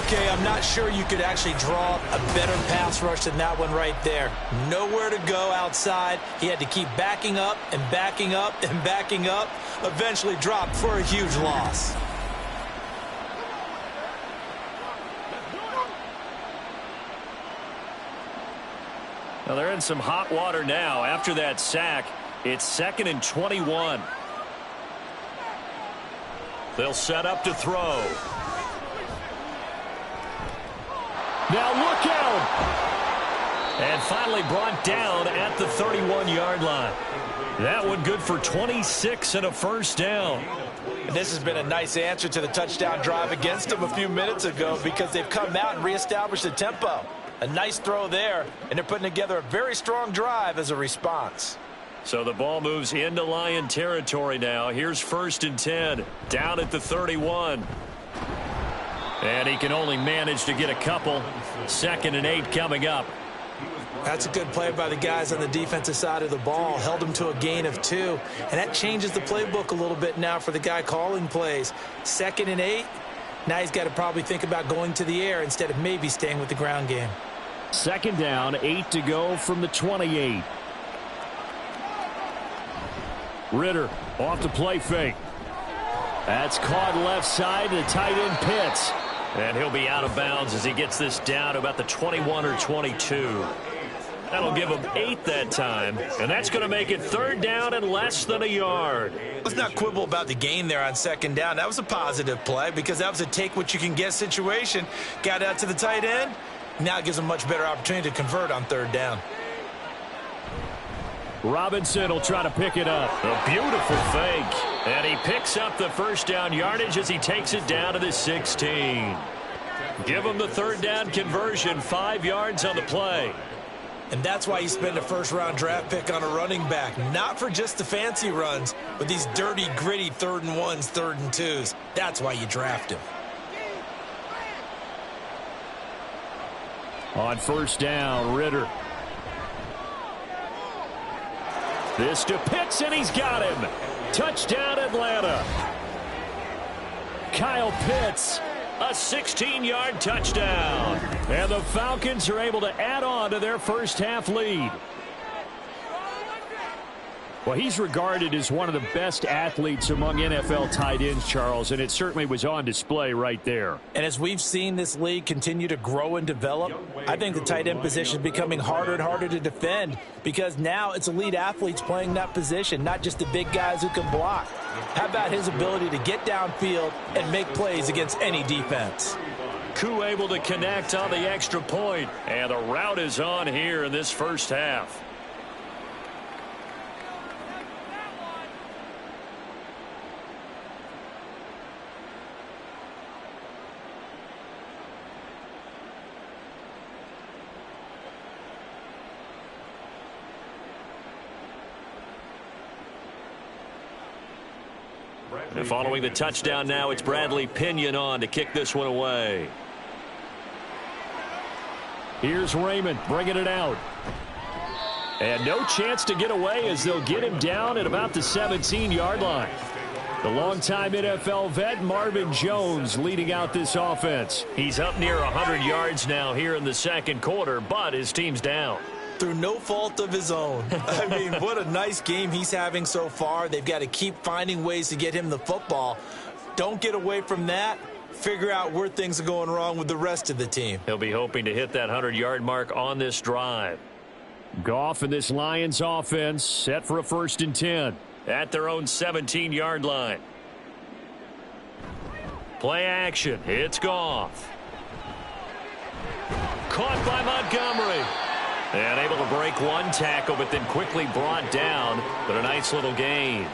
Okay, I'm not sure you could actually draw a better pass rush than that one right there. Nowhere to go outside. He had to keep backing up and backing up and backing up. Eventually dropped for a huge loss. Now they're in some hot water now. After that sack, it's 2nd and 21. They'll set up to throw. Now look out! And finally brought down at the 31-yard line. That one good for 26 and a 1st down. And this has been a nice answer to the touchdown drive against them a few minutes ago because they've come out and reestablished the tempo. A nice throw there, and they're putting together a very strong drive as a response. So the ball moves into Lion territory now. Here's 1st and 10, down at the 31. And he can only manage to get a couple. 2nd and 8 coming up. That's a good play by the guys on the defensive side of the ball. Held them to a gain of 2. And that changes the playbook a little bit now for the guy calling plays. 2nd and 8. Now he's got to probably think about going to the air instead of maybe staying with the ground game. 2nd down, 8 to go from the 28. Ritter off the play fake. That's caught left side to the tight end Pitts. And he'll be out of bounds as he gets this down to about the 21 or 22. That'll give him 8 that time. And that's going to make it 3rd down and less than a yard. Let's not quibble about the gain there on 2nd down. That was a positive play because that was a take-what-you-can-get situation. Got out to the tight end. Now it gives him a much better opportunity to convert on 3rd down. Robinson will try to pick it up. A beautiful fake. And he picks up the 1st down yardage as he takes it down to the 16. Give him the 3rd down conversion, 5 yards on the play. And that's why you spend a 1st-round draft pick on a running back. Not for just the fancy runs, but these dirty, gritty 3rd and 1s, 3rd and 2s. That's why you draft him. On 1st down, Ritter. This to Pitts, and he's got him. Touchdown, Atlanta. Kyle Pitts, a 16-yard touchdown. And the Falcons are able to add on to their first half lead. Well, he's regarded as one of the best athletes among NFL tight ends, Charles, and it certainly was on display right there. And as we've seen this league continue to grow and develop, I think the tight end position is becoming harder and harder to defend because now it's elite athletes playing that position, not just the big guys who can block. How about his ability to get downfield and make plays against any defense? Koo able to connect on the extra point, and the route is on here in this first half. And following the touchdown now, it's Bradley Pinion on to kick this one away. Here's Raymond bringing it out. And no chance to get away as they'll get him down at about the 17-yard line. The longtime NFL vet Marvin Jones leading out this offense. He's up near 100 yards now here in the second quarter, but his team's down. Through no fault of his own. I mean, what a nice game he's having so far. They've got to keep finding ways to get him the football. Don't get away from that. Figure out where things are going wrong with the rest of the team. He'll be hoping to hit that 100-yard mark on this drive. Goff and this Lions offense set for a 1st and 10 at their own 17-yard line. Play action. It's Goff. Caught by Montgomery. And able to break one tackle, but then quickly brought down. But a nice little gain.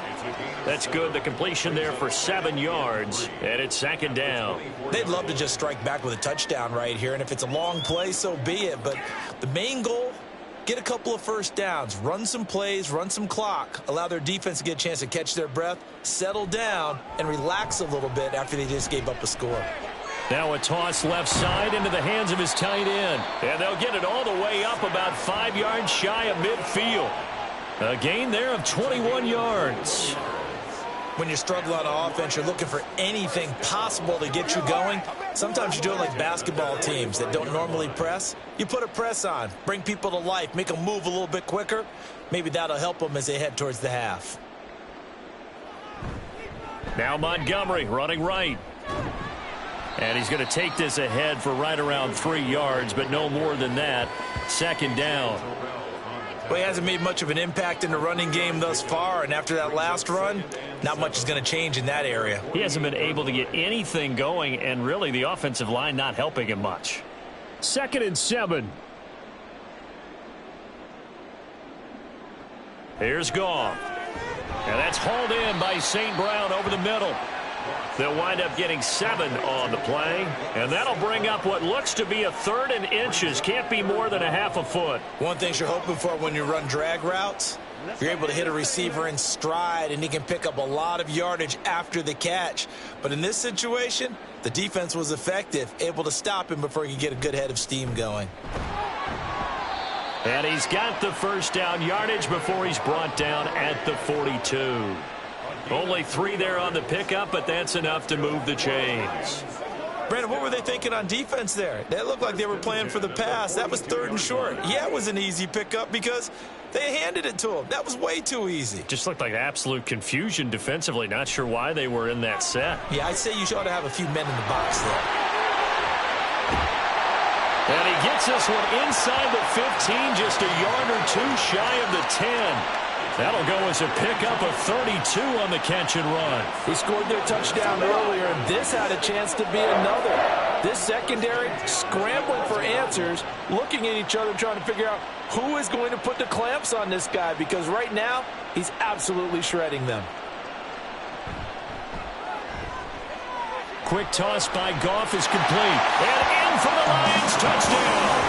That's good. The completion there for 7 yards. And it's 2nd down. They'd love to just strike back with a touchdown right here. And if it's a long play, so be it. But the main goal, get a couple of first downs. Run some plays, run some clock. Allow their defense to get a chance to catch their breath, settle down, and relax a little bit after they just gave up a score. Now a toss left side into the hands of his tight end. And they'll get it all the way up about 5 yards shy of midfield. A gain there of 21 yards. When you struggle on offense, you're looking for anything possible to get you going. Sometimes you do it like basketball teams that don't normally press. You put a press on, bring people to life, make them move a little bit quicker. Maybe that'll help them as they head towards the half. Now Montgomery running right. And he's going to take this ahead for right around 3 yards, but no more than that. 2nd down. Well, he hasn't made much of an impact in the running game thus far, and after that last run, not much is going to change in that area. He hasn't been able to get anything going, and really the offensive line not helping him much. 2nd and 7. Here's Goff. And that's hauled in by St. Brown over the middle. They'll wind up getting 7 on the play, and that'll bring up what looks to be a 3rd and inches. Can't be more than a half a foot. One thing you're hoping for when you run drag routes, you're able to hit a receiver in stride, and he can pick up a lot of yardage after the catch. But in this situation, the defense was effective, able to stop him before he could get a good head of steam going. And he's got the 1st down yardage before he's brought down at the 42. Only 3 there on the pickup, but that's enough to move the chains. Brandon, what were they thinking on defense there? They looked like they were playing for the pass. That was 3rd and short. Yeah, it was an easy pickup because they handed it to him. That was way too easy. Just looked like absolute confusion defensively. Not sure why they were in that set. Yeah, I'd say you ought to have a few men in the box there. And he gets this one inside the 15, just a yard or 2 shy of the 10. That'll go as a pickup of 32 on the catch and run. He scored their touchdown earlier, and this had a chance to be another. This secondary scrambling for answers, looking at each other, trying to figure out who is going to put the clamps on this guy, because right now he's absolutely shredding them. Quick toss by Goff is complete. And in for the Lions touchdown.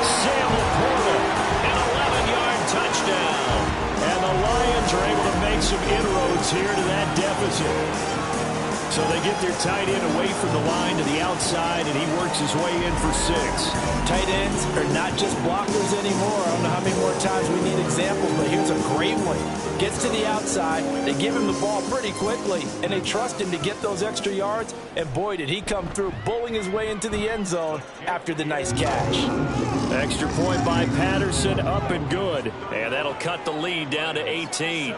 Sam Laporta, an 11-yard touchdown. And the Lions are able to make some inroads here to that deficit. So they get their tight end away from the line to the outside, and he works his way in for 6. Tight ends are not just blockers anymore. I don't know how many more times we need examples, but here's a great one. Gets to the outside, they give him the ball pretty quickly, and they trust him to get those extra yards, and boy, did he come through, bullying his way into the end zone after the nice catch. Extra point by Patterson, up and good. And that'll cut the lead down to 18.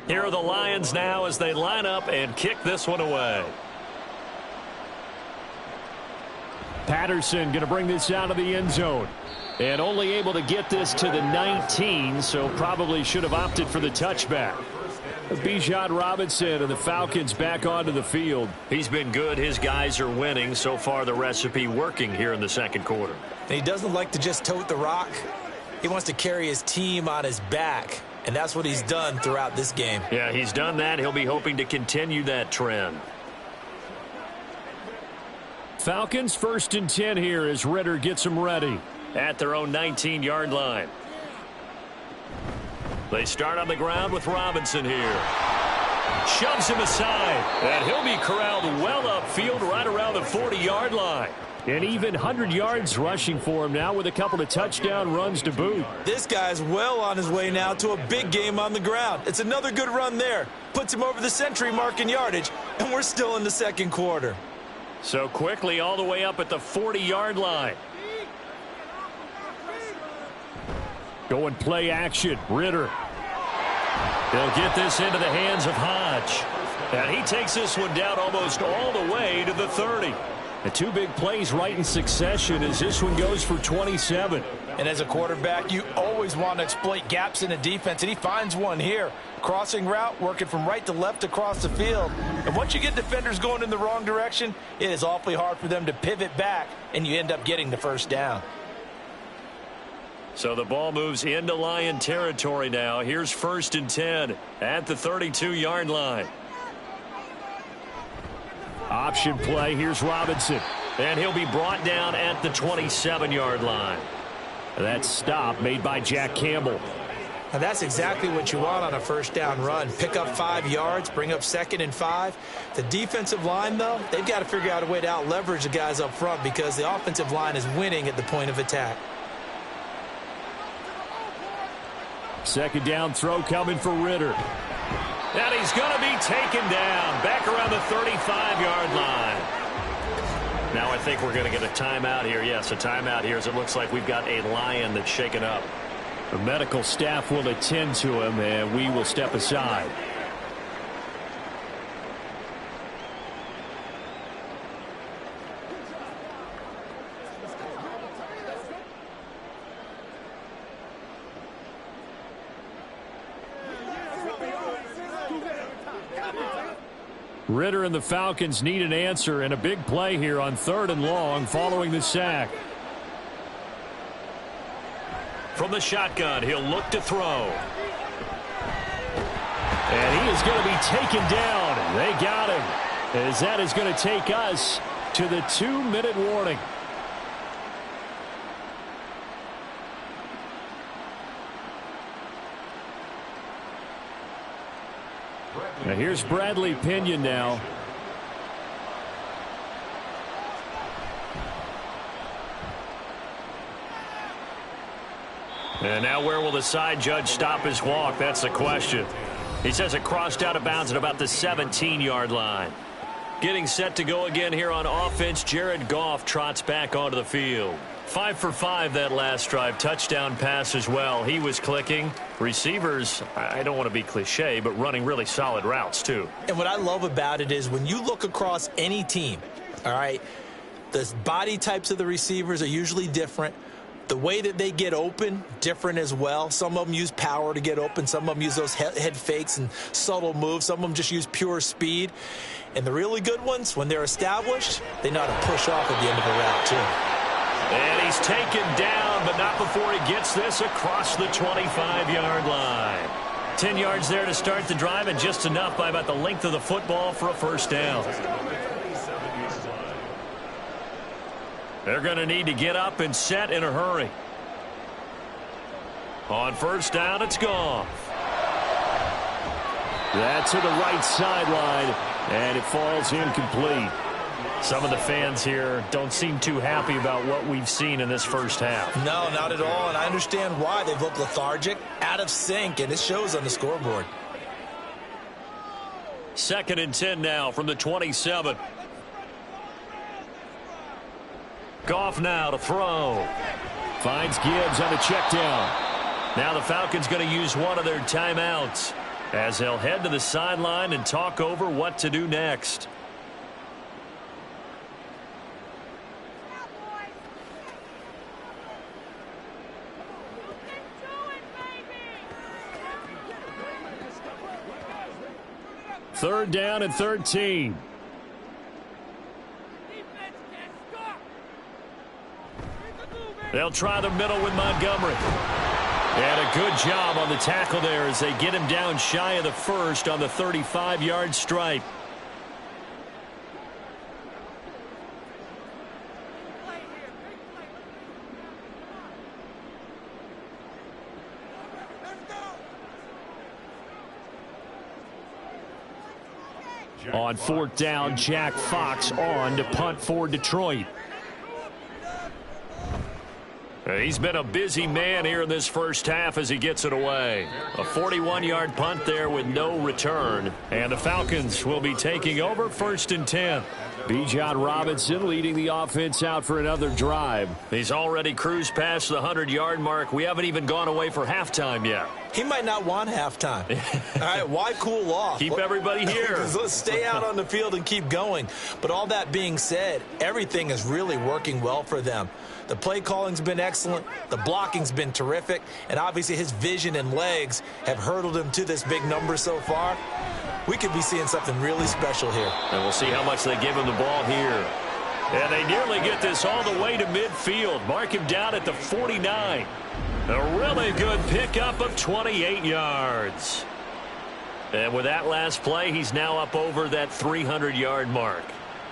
Here are the Lions now as they line up and kick this one away. Patterson going to bring this out of the end zone. And only able to get this to the 19, so probably should have opted for the touchback. Bijan Robinson and the Falcons back onto the field. He's been good. His guys are winning. So far, the recipe working here in the second quarter. And he doesn't like to just tote the rock. He wants to carry his team on his back. And that's what he's done throughout this game. Yeah, he's done that. He'll be hoping to continue that trend. Falcons 1st and 10 here as Ritter gets them ready at their own 19-yard line. They start on the ground with Robinson here. Shoves him aside, and he'll be corralled well upfield right around the 40-yard line. And even 100 yards rushing for him now with a couple of touchdown runs to boot. This guy's well on his way now to a big game on the ground. It's another good run there. Puts him over the century mark in yardage, and we're still in the second quarter. So quickly all the way up at the 40-yard line. Going play action. Ritter. They'll get this into the hands of Hodge. And he takes this one down almost all the way to the 30. The 2 big plays right in succession as this one goes for 27. And as a quarterback, you always want to exploit gaps in a defense, and he finds one here. Crossing route, working from right to left across the field. And once you get defenders going in the wrong direction, it is awfully hard for them to pivot back, and you end up getting the first down. So the ball moves into Lion territory now. Here's 1st and 10 at the 32-yard line. Option play. Here's Robinson. And he'll be brought down at the 27-yard line. That stop made by Jack Campbell. Now that's exactly what you want on a first down run. Pick up 5 yards, bring up 2nd and 5. The defensive line, though, they've got to figure out a way to out-leverage the guys up front because the offensive line is winning at the point of attack. Second down throw coming for Ritter. And he's going to be taken down back around the 35-yard line. Now I think we're going to get a timeout here. Yes, a timeout here as it looks like we've got a Lion that's shaken up. The medical staff will attend to him, and we will step aside. Ritter and the Falcons need an answer and a big play here on 3rd and long following the sack. From the shotgun, he'll look to throw. And he is going to be taken down. They got him. As that is going to take us to the 2-minute warning. Now here's Bradley Pinion now. And now where will the side judge stop his walk? That's the question. He says it crossed out of bounds at about the 17-yard line. Getting set to go again here on offense, Jared Goff trots back onto the field. 5 for 5 that last drive. Touchdown pass as well. He was clicking. Receivers, I don't want to be cliche, but running really solid routes too. And what I love about it is when you look across any team, all right, the body types of the receivers are usually different. The way that they get open, different as well. Some of them use power to get open. Some of them use those head fakes and subtle moves. Some of them just use pure speed. And the really good ones, when they're established, they know how to push off at the end of a route too. And he's taken down, but not before he gets this across the 25-yard line. 10 yards there to start the drive, and just enough by about the length of the football for a first down. They're going to need to get up and set in a hurry. On first down, it's Goff. That's to the right sideline, and it falls incomplete. Some of the fans here don't seem too happy about what we've seen in this first half. No, not at all, and I understand why. They've looked lethargic, out of sync, and it shows on the scoreboard. 2nd and 10 now from the 27. Goff now to throw. Finds Gibbs on the check down. Now the Falcons going to use one of their timeouts as they'll head to the sideline and talk over what to do next. Third down and 13. They'll try the middle with Montgomery. And a good job on the tackle there as they get him down shy of the first on the 35-yard stripe. On 4th down, Jack Fox on to punt for Detroit. He's been a busy man here in this first half as he gets it away. A 41-yard punt there with no return. And the Falcons will be taking over 1st and 10. Bijan Robinson leading the offense out for another drive. He's already cruised past the 100-yard mark. We haven't even gone away for halftime yet. He might not want halftime. All right, why cool off? Keep everybody here. Let's stay out on the field and keep going. But all that being said, everything is really working well for them. The play calling's been excellent. The blocking's been terrific. And obviously his vision and legs have hurdled him to this big number so far. We could be seeing something really special here. And we'll see how much they give him the ball here. And they nearly get this all the way to midfield. Mark him down at the 49. A really good pickup of 28 yards. And with that last play, he's now up over that 300-yard mark.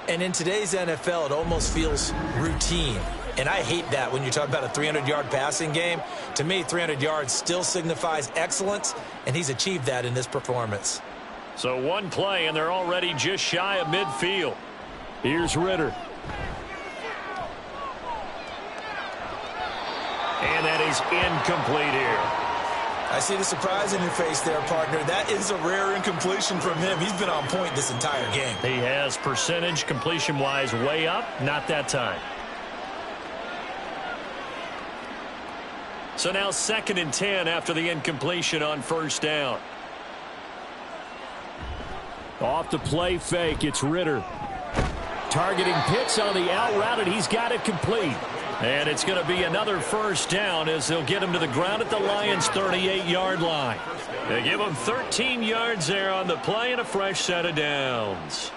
And in today's NFL, it almost feels routine. And I hate that when you talk about a 300-yard passing game. To me, 300 yards still signifies excellence, and he's achieved that in this performance. So one play, and they're already just shy of midfield. Here's Ritter. And that is incomplete here. I see the surprise in your face there, partner. That is a rare incompletion from him. He's been on point this entire game. He has percentage completion-wise way up, not that time. So now 2nd and 10 after the incompletion on first down. Off the play fake, it's Ritter. Targeting Pitts on the out route, and he's got it complete. And it's going to be another first down as they'll get him to the ground at the Lions' 38-yard line. They give him 13 yards there on the play and a fresh set of downs.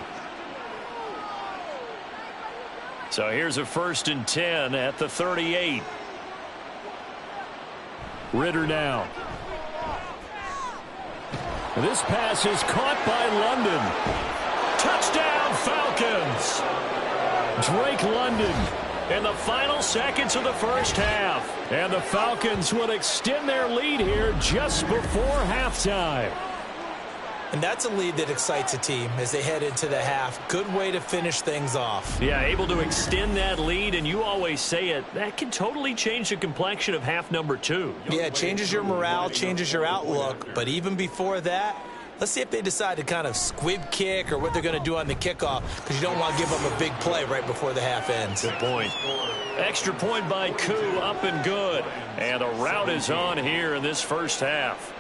So here's a 1st and 10 at the 38. Ritter now. This pass is caught by London. Touchdown, Falcons. Drake London in the final seconds of the first half. And the Falcons will extend their lead here just before halftime. And that's a lead that excites a team as they head into the half. Good way to finish things off. Yeah, able to extend that lead, and you always say it, that can totally change the complexion of half number 2. Yeah, it changes your morale, changes your outlook. But even before that, let's see if they decide to kind of squib kick or what they're going to do on the kickoff, because you don't want to give them a big play right before the half ends. Good point. Extra point by Koo, up and good. And a rout is on here in this first half.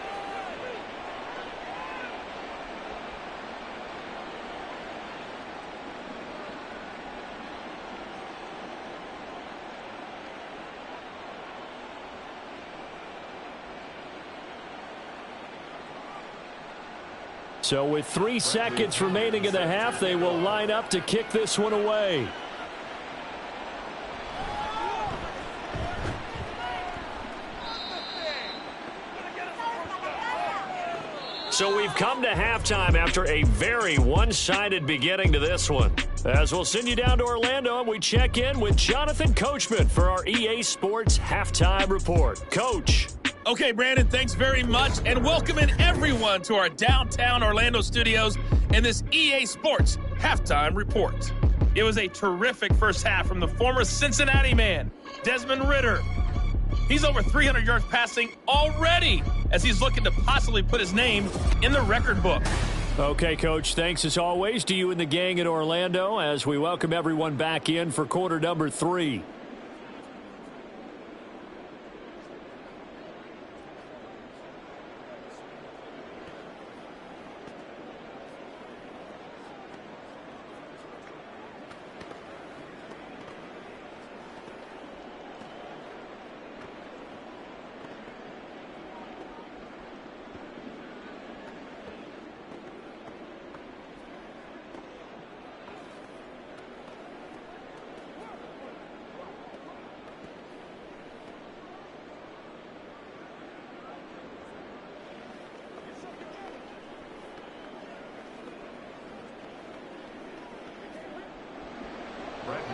So with 3 seconds remaining in the half, they will line up to kick this one away. So we've come to halftime after a very one-sided beginning to this one. As we'll send you down to Orlando, and we check in with Jonathan Coachman for our EA Sports Halftime Report. Coach. Okay, Brandon, thanks very much, and welcoming everyone to our downtown Orlando studios in this EA Sports Halftime Report. It was a terrific first half from the former Cincinnati man, Desmond Ridder. He's over 300 yards passing already as he's looking to possibly put his name in the record book. Okay, Coach, thanks as always to you and the gang in Orlando as we welcome everyone back in for quarter number 3.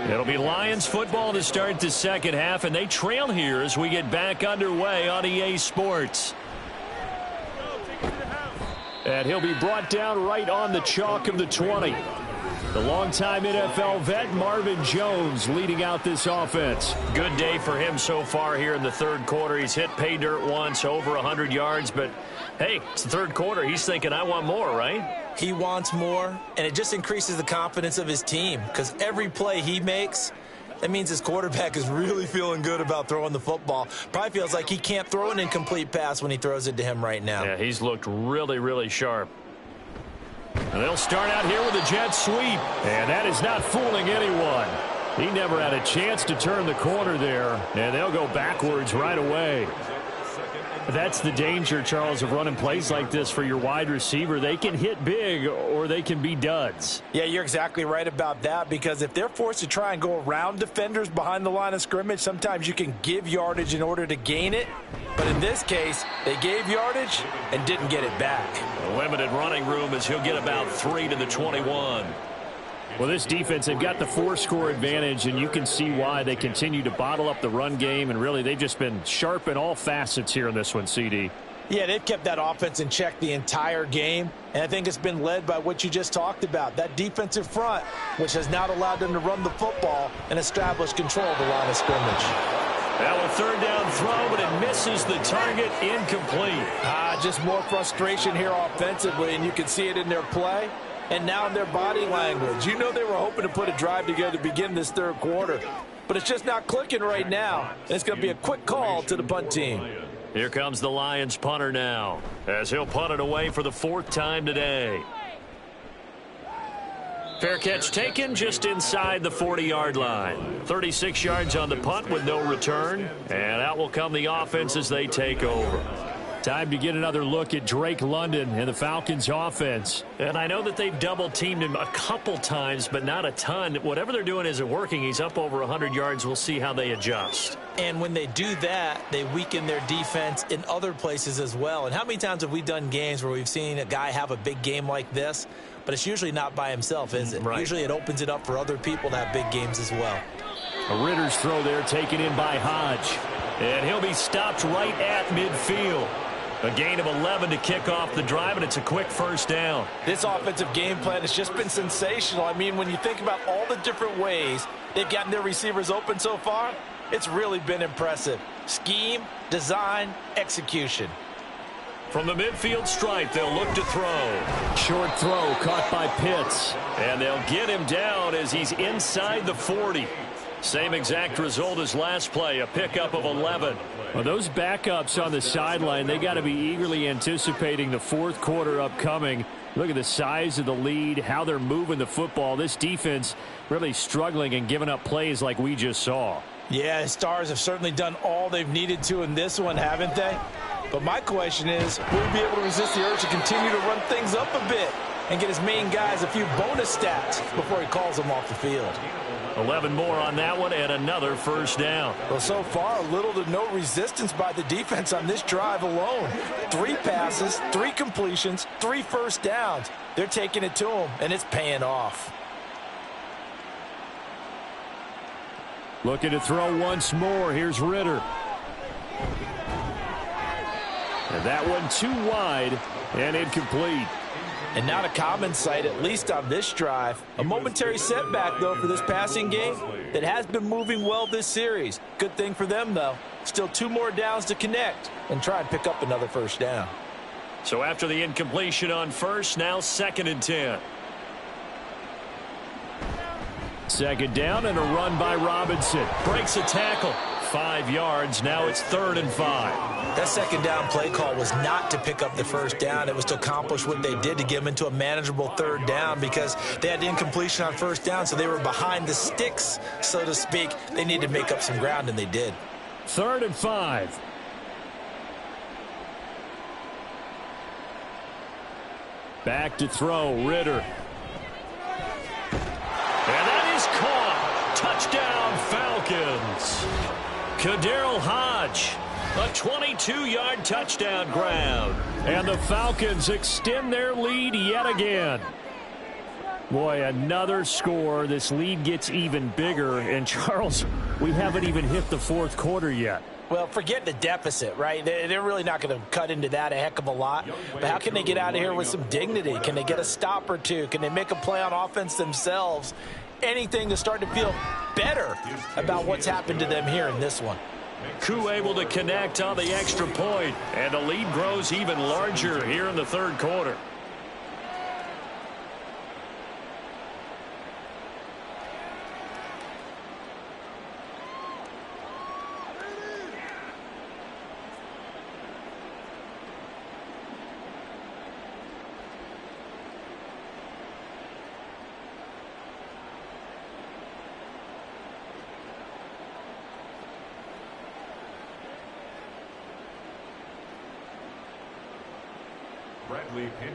It'll be Lions football to start the second half, and they trail here as we get back underway on EA Sports. And he'll be brought down right on the chalk of the 20. The longtime NFL vet Marvin Jones leading out this offense. Good day for him so far here in the third quarter. He's hit pay dirt once, over 100 yards, but hey, it's the third quarter. He's thinking, I want more, right? He wants more, and it just increases the confidence of his team because every play he makes, that means his quarterback is really feeling good about throwing the football. Probably feels like he can't throw an incomplete pass when he throws it to him right now. Yeah, he's looked really, really sharp. And they'll start out here with a jet sweep, and that is not fooling anyone. He never had a chance to turn the corner there, and they'll go backwards right away. That's the danger, Charles, of running plays like this for your wide receiver. They can hit big or they can be duds. Yeah, you're exactly right about that, because if they're forced to try and go around defenders behind the line of scrimmage, sometimes you can give yardage in order to gain it. But in this case, they gave yardage and didn't get it back. A limited running room as he'll get about 3 to the 21. Well, this defense, they've got the 4-score advantage, and you can see why they continue to bottle up the run game, and really they've just been sharp in all facets here in this one, CD. Yeah, they've kept that offense in check the entire game, and I think it's been led by what you just talked about, that defensive front, which has not allowed them to run the football and establish control of the line of scrimmage. Now a third down throw, but it misses the target, incomplete. Just more frustration here offensively, and you can see it in their play. And now in their body language. You know they were hoping to put a drive together to begin this third quarter. But it's just not clicking right now. And it's going to be a quick call to the punt team. Here comes the Lions punter now, as he'll punt it away for the 4th time today. Fair catch taken just inside the 40-yard line. 36 yards on the punt with no return. And out will come the offense as they take over. Time to get another look at Drake London and the Falcons offense. And I know that they've double-teamed him a couple times, but not a ton. Whatever they're doing isn't working. He's up over 100 yards. We'll see how they adjust. And when they do that, they weaken their defense in other places as well. And how many times have we done games where we've seen a guy have a big game like this, but it's usually not by himself, is it? Right. Usually it opens it up for other people to have big games as well. A Ritter's throw there taken in by Hodge. And he'll be stopped right at midfield. A gain of 11 to kick off the drive, and it's a quick first down. This offensive game plan has just been sensational. I mean, when you think about all the different ways they've gotten their receivers open so far, it's really been impressive. Scheme, design, execution. From the midfield stripe, they'll look to throw. Short throw caught by Pitts. And they'll get him down as he's inside the 40. Same exact result as last play, a pickup of 11. Well, those backups on the sideline, they got to be eagerly anticipating the fourth quarter upcoming. Look at the size of the lead, how they're moving the football. This defense really struggling and giving up plays like we just saw. Yeah, Stars have certainly done all they've needed to in this one, haven't they? But my question is, will we be able to resist the urge to continue to run things up a bit? and get his main guys a few bonus stats before he calls them off the field. 11 more on that one and another first down. Well, so far, little to no resistance by the defense on this drive alone. 3 passes, 3 completions, 3 first downs. They're taking it to him, and it's paying off. Looking to throw once more. Here's Ritter. And that one too wide and incomplete. And not a common sight, at least on this drive. A momentary setback, though, for this passing game that has been moving well this series. Good thing for them, though. Still 2 more downs to connect and try and pick up another first down. So after the incompletion on first, now 2nd and 10. 2nd down and a run by Robinson. Breaks a tackle. 5 yards. Now it's 3rd and 5. That 2nd down play call was not to pick up the first down. It was to accomplish what they did to get them into a manageable 3rd down because they had incompletion on first down, so they were behind the sticks, so to speak. They needed to make up some ground, and they did. 3rd and 5. Back to throw, Ritter. And that is caught. Touchdown, Falcons. Kaderl Hodge, a 22-yard touchdown grab. And the Falcons extend their lead yet again. Boy, another score. This lead gets even bigger. And, Charles, we haven't even hit the 4th quarter yet. Well, forget the deficit, right? They're really not going to cut into that a heck of a lot. But how can they get out of here with some dignity? Can they get a stop or two? Can they make a play on offense themselves? Anything to start to feel better about what's happened to them here in this one. Koo able to connect on the extra point, and the lead grows even larger here in the 3rd quarter.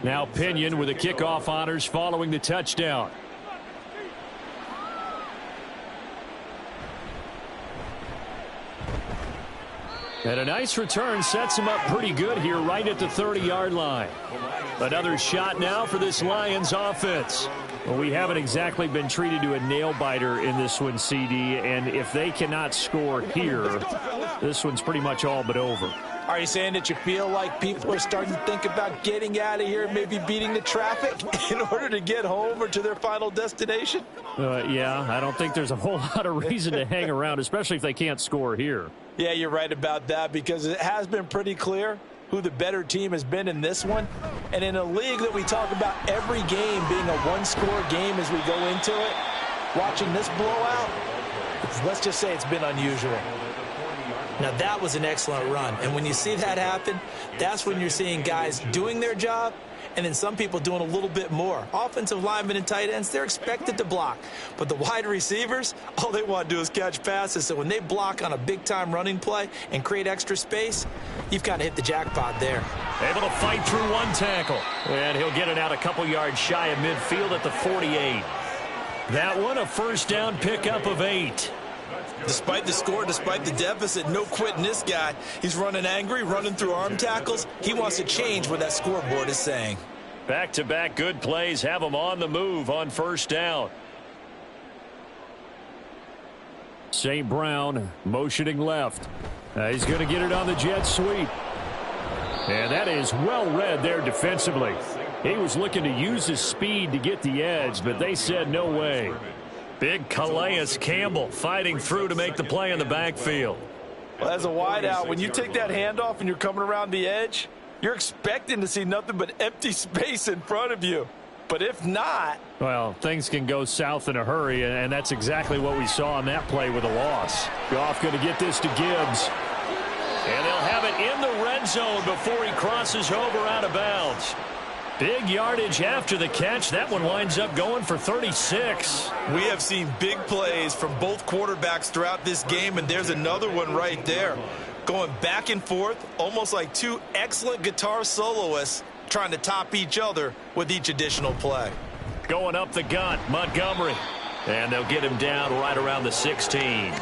Now Pinion with the kickoff honors following the touchdown. And a nice return sets him up pretty good here right at the 30-yard line. Another shot now for this Lions offense. Well, we haven't exactly been treated to a nail-biter in this one, CD, and if they cannot score here, this one's pretty much all but over. Are you saying that you feel like people are starting to think about getting out of here and maybe beating the traffic in order to get home or to their final destination? Yeah, I don't think there's a whole lot of reason to hang around, especially if they can't score here. Yeah, you're right about that because it has been pretty clear who the better team has been in this one. And in a league that we talk about every game being a one-score game as we go into it, watching this blowout, let's just say it's been unusual. Now, that was an excellent run. And when you see that happen, that's when you're seeing guys doing their job and then some people doing a little bit more. Offensive linemen and tight ends, they're expected to block. But the wide receivers, all they want to do is catch passes. So when they block on a big-time running play and create extra space, you've got to hit the jackpot there. Able to fight through one tackle. And he'll get it out a couple yards shy of midfield at the 48. That one, a first down pickup of 8. Despite the score, despite the deficit, no quitting this guy. He's running angry, running through arm tackles. He wants to change what that scoreboard is saying. Back-to-back good plays have him on the move on first down. St. Brown motioning left. He's going to get it on the jet sweep. And that is well read there defensively. He was looking to use his speed to get the edge, but they said no way. Big Calais Campbell fighting through to make the play in the backfield. Well, as a wideout, when you take that handoff and you're coming around the edge, you're expecting to see nothing but empty space in front of you. But if not... well, things can go south in a hurry, and that's exactly what we saw on that play with a loss. Goff going to get this to Gibbs. And they'll have it in the red zone before he crosses over out of bounds. Big yardage after the catch. That one winds up going for 36. We have seen big plays from both quarterbacks throughout this game, and there's another one right there. Going back and forth, almost like two excellent guitar soloists trying to top each other with each additional play. Going up the gut, Montgomery. And they'll get him down right around the 16.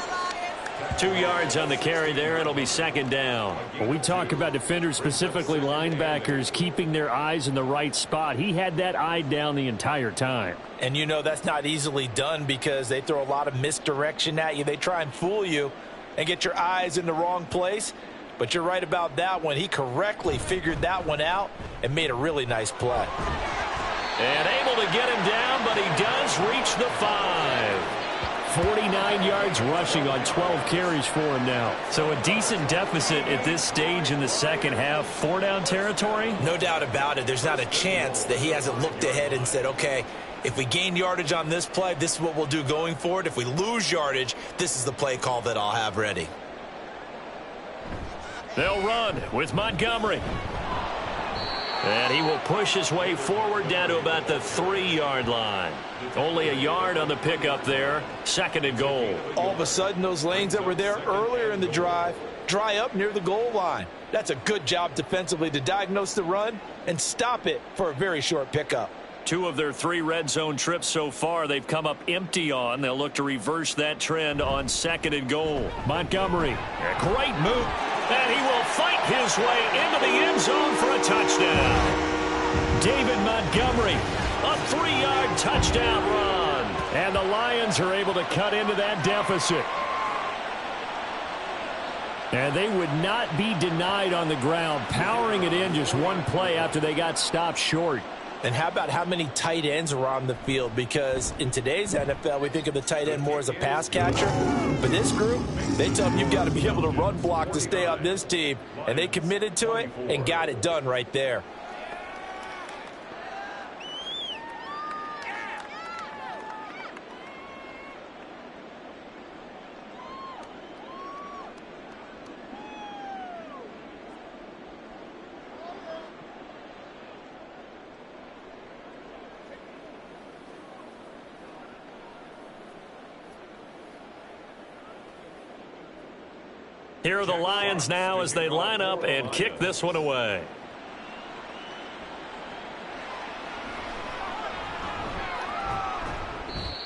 2 yards on the carry there. It'll be second down. When we talk about defenders, specifically linebackers, keeping their eyes in the right spot, he had that eye down the entire time. And you know that's not easily done because they throw a lot of misdirection at you. They try and fool you and get your eyes in the wrong place. But you're right about that one. He correctly figured that one out and made a really nice play. And able to get him down, but he does reach the 5. 49 yards rushing on 12 carries for him now. So a decent deficit at this stage in the second half. 4-down territory? No doubt about it. There's not a chance that he hasn't looked ahead and said, okay, if we gain yardage on this play, this is what we'll do going forward. If we lose yardage, this is the play call that I'll have ready. They'll run with Montgomery. And he will push his way forward down to about the 3-yard line. Only a yard on the pickup there. Second and goal. All of a sudden, those lanes that were there earlier in the drive dry up near the goal line. That's a good job defensively to diagnose the run and stop it for a very short pickup. 2 of their 3 red zone trips so far they've come up empty on. They'll look to reverse that trend on second and goal. Montgomery. A great move. And he will fight his way into the end zone for a touchdown. David Montgomery. A 3-yard touchdown run. And the Lions are able to cut into that deficit. And they would not be denied on the ground, powering it in just one play after they got stopped short. And how about how many tight ends are on the field? Because in today's NFL, we think of the tight end more as a pass catcher. But this group, they tell them you've got to be able to run block to stay on this team. And they committed to it and got it done right there. Here are the Lions now as they line up and kick this one away.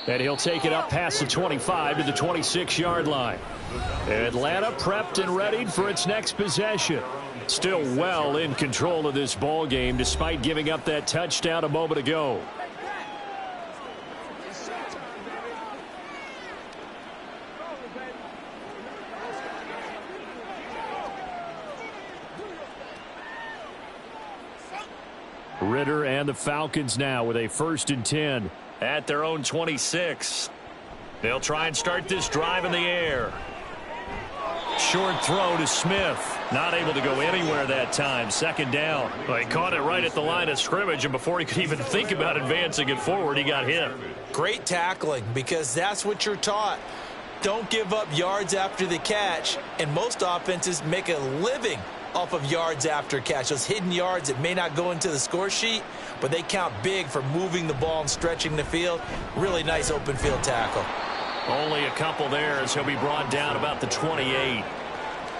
And he'll take it up past the 25 to the 26-yard line. Atlanta prepped and readied for its next possession. Still well in control of this ball game despite giving up that touchdown a moment ago. Ritter and the Falcons now with a 1st and 10 at their own 26. They'll try and start this drive in the air. Short throw to Smith. Not able to go anywhere that time. Second down. Well, he caught it right at the line of scrimmage, and before he could even think about advancing it forward, he got hit. Great tackling, because that's what you're taught. Don't give up yards after the catch, and most offenses make a living off of yards after catch. Those hidden yards that may not go into the score sheet, but they count big for moving the ball and stretching the field. Really nice open field tackle. Only a couple there as he'll be brought down about the 28.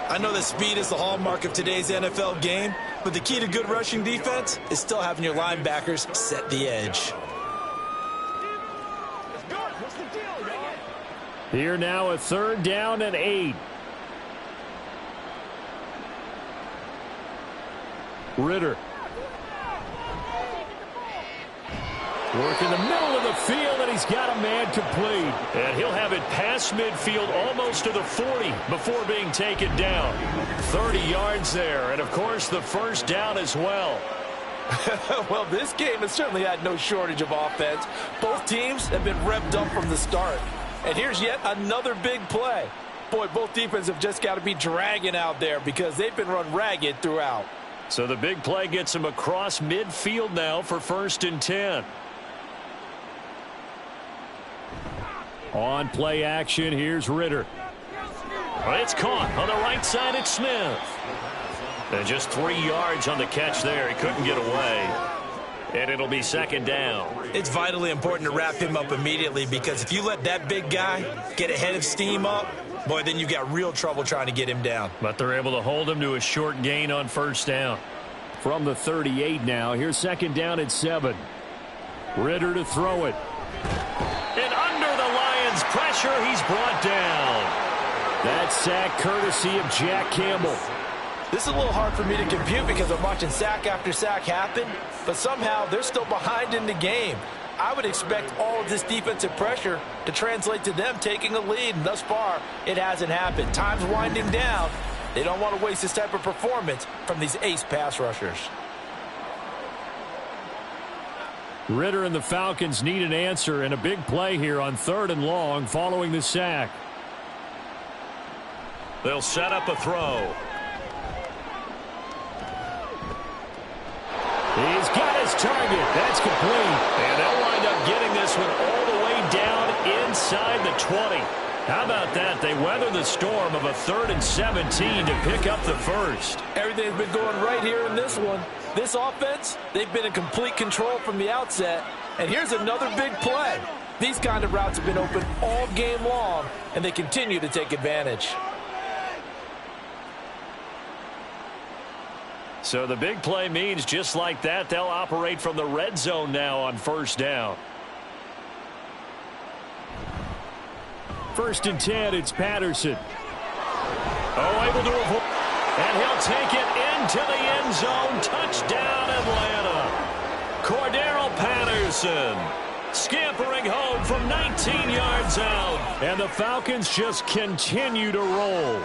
I know that speed is the hallmark of today's NFL game, but the key to good rushing defense is still having your linebackers set the edge. Here now, a 3rd down and 8. Ritter. Work in the middle of the field, and he's got a man complete. And he'll have it past midfield almost to the 40 before being taken down. 30 yards there, and of course the 1st down as well. Well, this game has certainly had no shortage of offense. Both teams have been revved up from the start. And here's yet another big play. Boy, both defenses have just got to be dragging out there because they've been run ragged throughout. So the big play gets him across midfield now for 1st and 10. On play action, here's Ritter. Well, it's caught on the right side. It's Smith. And just 3 yards on the catch there. He couldn't get away. And it'll be 2nd down. It's vitally important to wrap him up immediately, because if you let that big guy get ahead of steam up, boy, then you've got real trouble trying to get him down. But they're able to hold him to a short gain on 1st down. from the 38 now. Here's second down at 7. Ritter to throw it. And under the Lions' pressure, he's brought down. That sack courtesy of Jack Campbell. This is a little hard for me to compute because I'm watching sack after sack happen, but somehow they're still behind in the game. I would expect all of this defensive pressure to translate to them taking a lead, and thus far, it hasn't happened. Time's winding down. They don't want to waste this type of performance from these ace pass rushers. Ritter and the Falcons need an answer, and a big play here on 3rd and long following the sack. They'll set up a throw. He's got his target. That's complete. And they'll wind up getting this one all the way down inside the 20. How about that? They weather the storm of a 3rd and 17 to pick up the first. Everything's been going right here in this one. This offense, they've been in complete control from the outset. And here's another big play. These kind of routes have been open all game long, and they continue to take advantage. So the big play means just like that, they'll operate from the red zone now on 1st down. 1st and 10, it's Patterson. Oh, able to avoid. And he'll take it into the end zone. Touchdown, Atlanta. Cordero Patterson scampering home from 19 yards out. And the Falcons just continue to roll.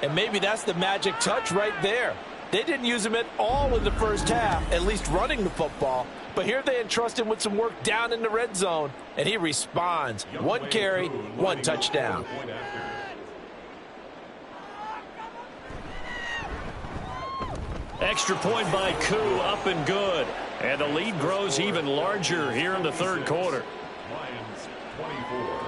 And maybe that's the magic touch right there. They didn't use him at all in the first half, at least running the football. But here they entrust him with some work down in the red zone, and he responds. 1 carry, 1 touchdown. Extra point by Koo, up and good. And the lead grows even larger here in the 3rd quarter. Lions 24.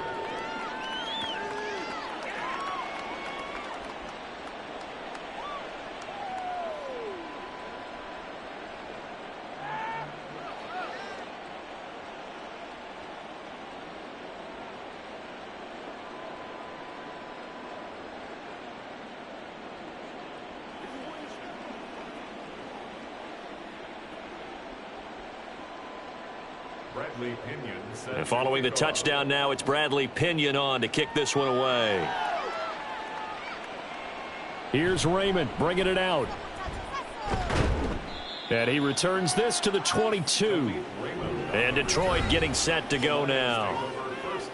And following the touchdown now, it's Bradley Pinion on to kick this one away. Here's Raymond bringing it out. And he returns this to the 22. And Detroit getting set to go now.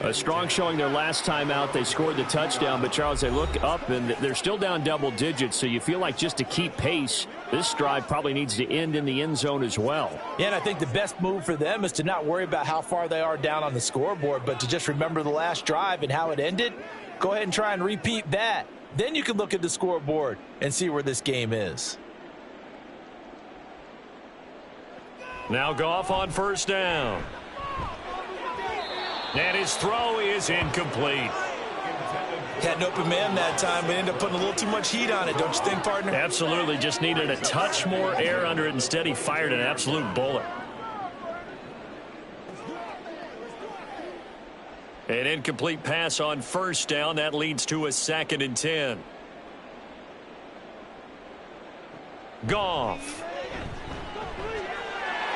A strong showing their last time out. They scored the touchdown, but Charles, they look up and they're still down double digits, so you feel like just to keep pace, this drive probably needs to end in the end zone as well. Yeah, and I think the best move for them is to not worry about how far they are down on the scoreboard, but to just remember the last drive and how it ended. Go ahead and try and repeat that. Then you can look at the scoreboard and see where this game is. Now Goff on 1st down. And his throw is incomplete. Had an open man that time, but ended up putting a little too much heat on it, don't you think, partner? Absolutely. Just needed a touch more air under it. Instead, he fired an absolute bullet. An incomplete pass on 1st down. That leads to a 2nd and 10. Goff.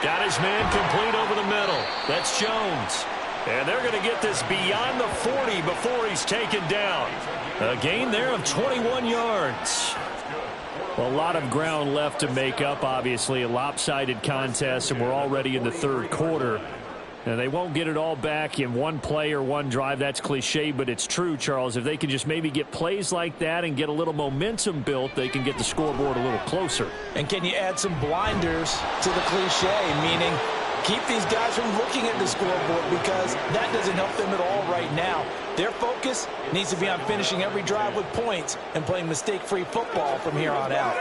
Got his man complete over the middle. That's Jones. And they're going to get this beyond the 40 before he's taken down. A gain there of 21 yards. A lot of ground left to make up, obviously. A lopsided contest, and we're already in the 3rd quarter. And they won't get it all back in one play or one drive. That's cliche, but it's true, Charles. If they can just maybe get plays like that and get a little momentum built, they can get the scoreboard a little closer. And can you add some blinders to the cliche, meaning keep these guys from looking at the scoreboard, because that doesn't help them at all right now. Their focus needs to be on finishing every drive with points and playing mistake-free football from here on out.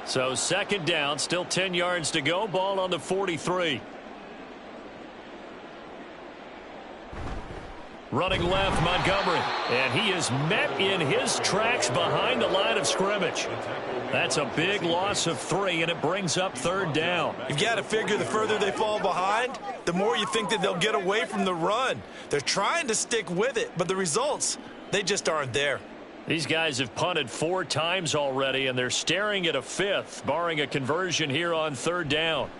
So 2nd down, still 10 yards to go. Ball on the 43. Running left, Montgomery. And he is met in his tracks behind the line of scrimmage. That's a big loss of 3, and it brings up 3rd down. You've got to figure the further they fall behind, the more you think that they'll get away from the run. They're trying to stick with it, but the results, they just aren't there. These guys have punted 4 times already, and they're staring at a 5th, barring a conversion here on 3rd down.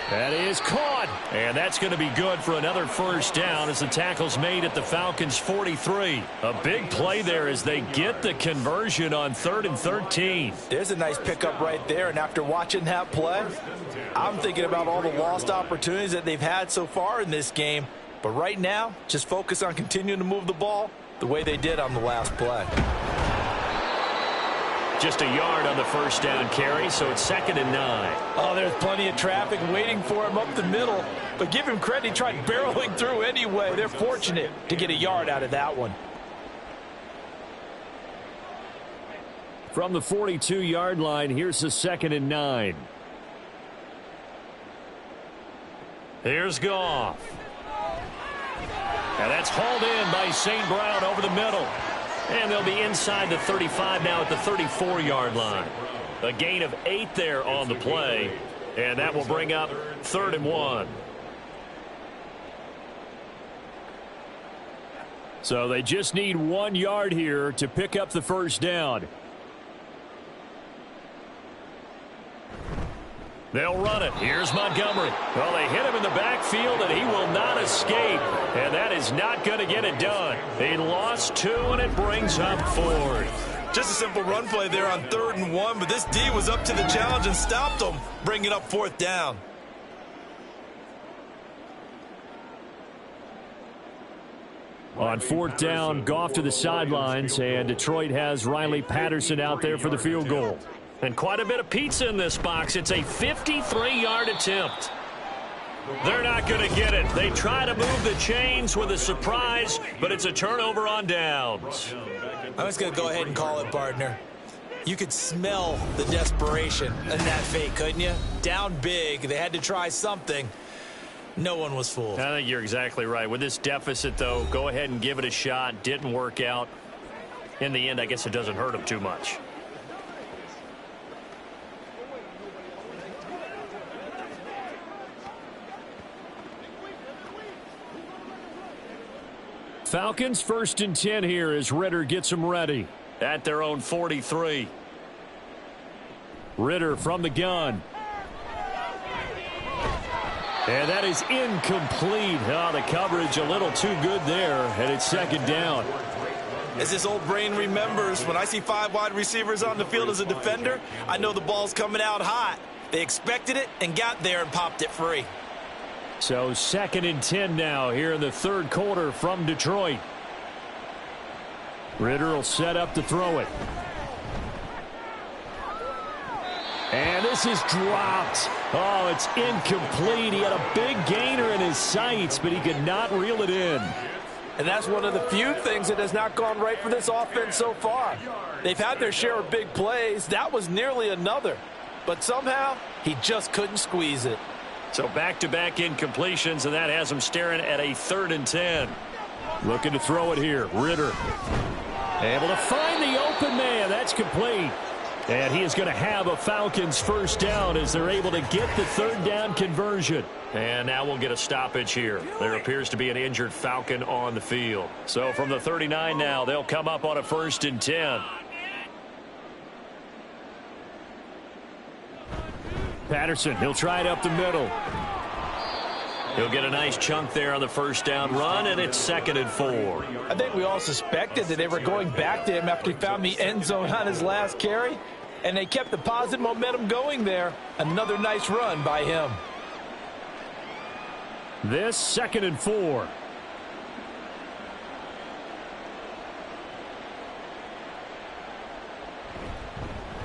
That is caught, and that's going to be good for another 1st down as the tackle's made at the Falcons' 43. A big play there as they get the conversion on 3rd and 13. There's a nice pickup right there, and after watching that play, I'm thinking about all the lost opportunities that they've had so far in this game. But right now, just focus on continuing to move the ball the way they did on the last play. Just a yard on the 1st down carry, so it's 2nd and 9. Oh, there's plenty of traffic waiting for him up the middle. But give him credit, he tried barreling through anyway. They're fortunate to get a yard out of that one. From the 42-yard line, here's the 2nd and 9. Here's Goff. And that's hauled in by St. Brown over the middle. And they'll be inside the 35 now at the 34-yard line. A gain of 8 there on the play. And that will bring up 3rd and 1. So they just need 1 yard here to pick up the 1st down. They'll run it. Here's Montgomery. Well, they hit him in the backfield, and he will not escape. And that is not going to get it done. They lost 2, and it brings up 4th. Just a simple run play there on 3rd and 1, but this D was up to the challenge and stopped them, bringing up 4th down. On 4th down, Goff to the sidelines, and Detroit has Riley Patterson out there for the field goal. And quite a bit of pizza in this box. It's a 53-yard attempt. They're not going to get it. They try to move the chains with a surprise, but it's a turnover on downs. I'm just going to go ahead and call it, partner. You could smell the desperation in that fake, couldn't you? Down big. They had to try something. No one was fooled. I think you're exactly right. With this deficit, though, go ahead and give it a shot. Didn't work out. In the end, I guess it doesn't hurt them too much. Falcons 1st and 10 here as Ritter gets them ready at their own 43. Ritter from the gun. And that is incomplete. Oh, the coverage a little too good there, and it's 2nd down. As this old brain remembers, when I see 5 wide receivers on the field as a defender, I know the ball's coming out hot. They expected it and got there and popped it free. So 2nd and 10 now here in the 3rd quarter from Detroit. Ritter will set up to throw it. And this is dropped. Oh, it's incomplete. He had a big gainer in his sights, but he could not reel it in. And that's one of the few things that has not gone right for this offense so far. They've had their share of big plays. That was nearly another. But somehow, he just couldn't squeeze it. So back-to-back incompletions, and that has him staring at a 3rd and 10. Looking to throw it here. Ritter able to find the open man. That's complete. And he is going to have a Falcons 1st down as they're able to get the 3rd down conversion. And now we'll get a stoppage here. There appears to be an injured Falcon on the field. So from the 39 now, they'll come up on a 1st and 10. Patterson, he'll try it up the middle. He'll get a nice chunk there on the 1st down run, and it's 2nd and 4. I think we all suspected that they were going back to him after he found the end zone on his last carry, and they kept the positive momentum going there. Another nice run by him. This 2nd and 4.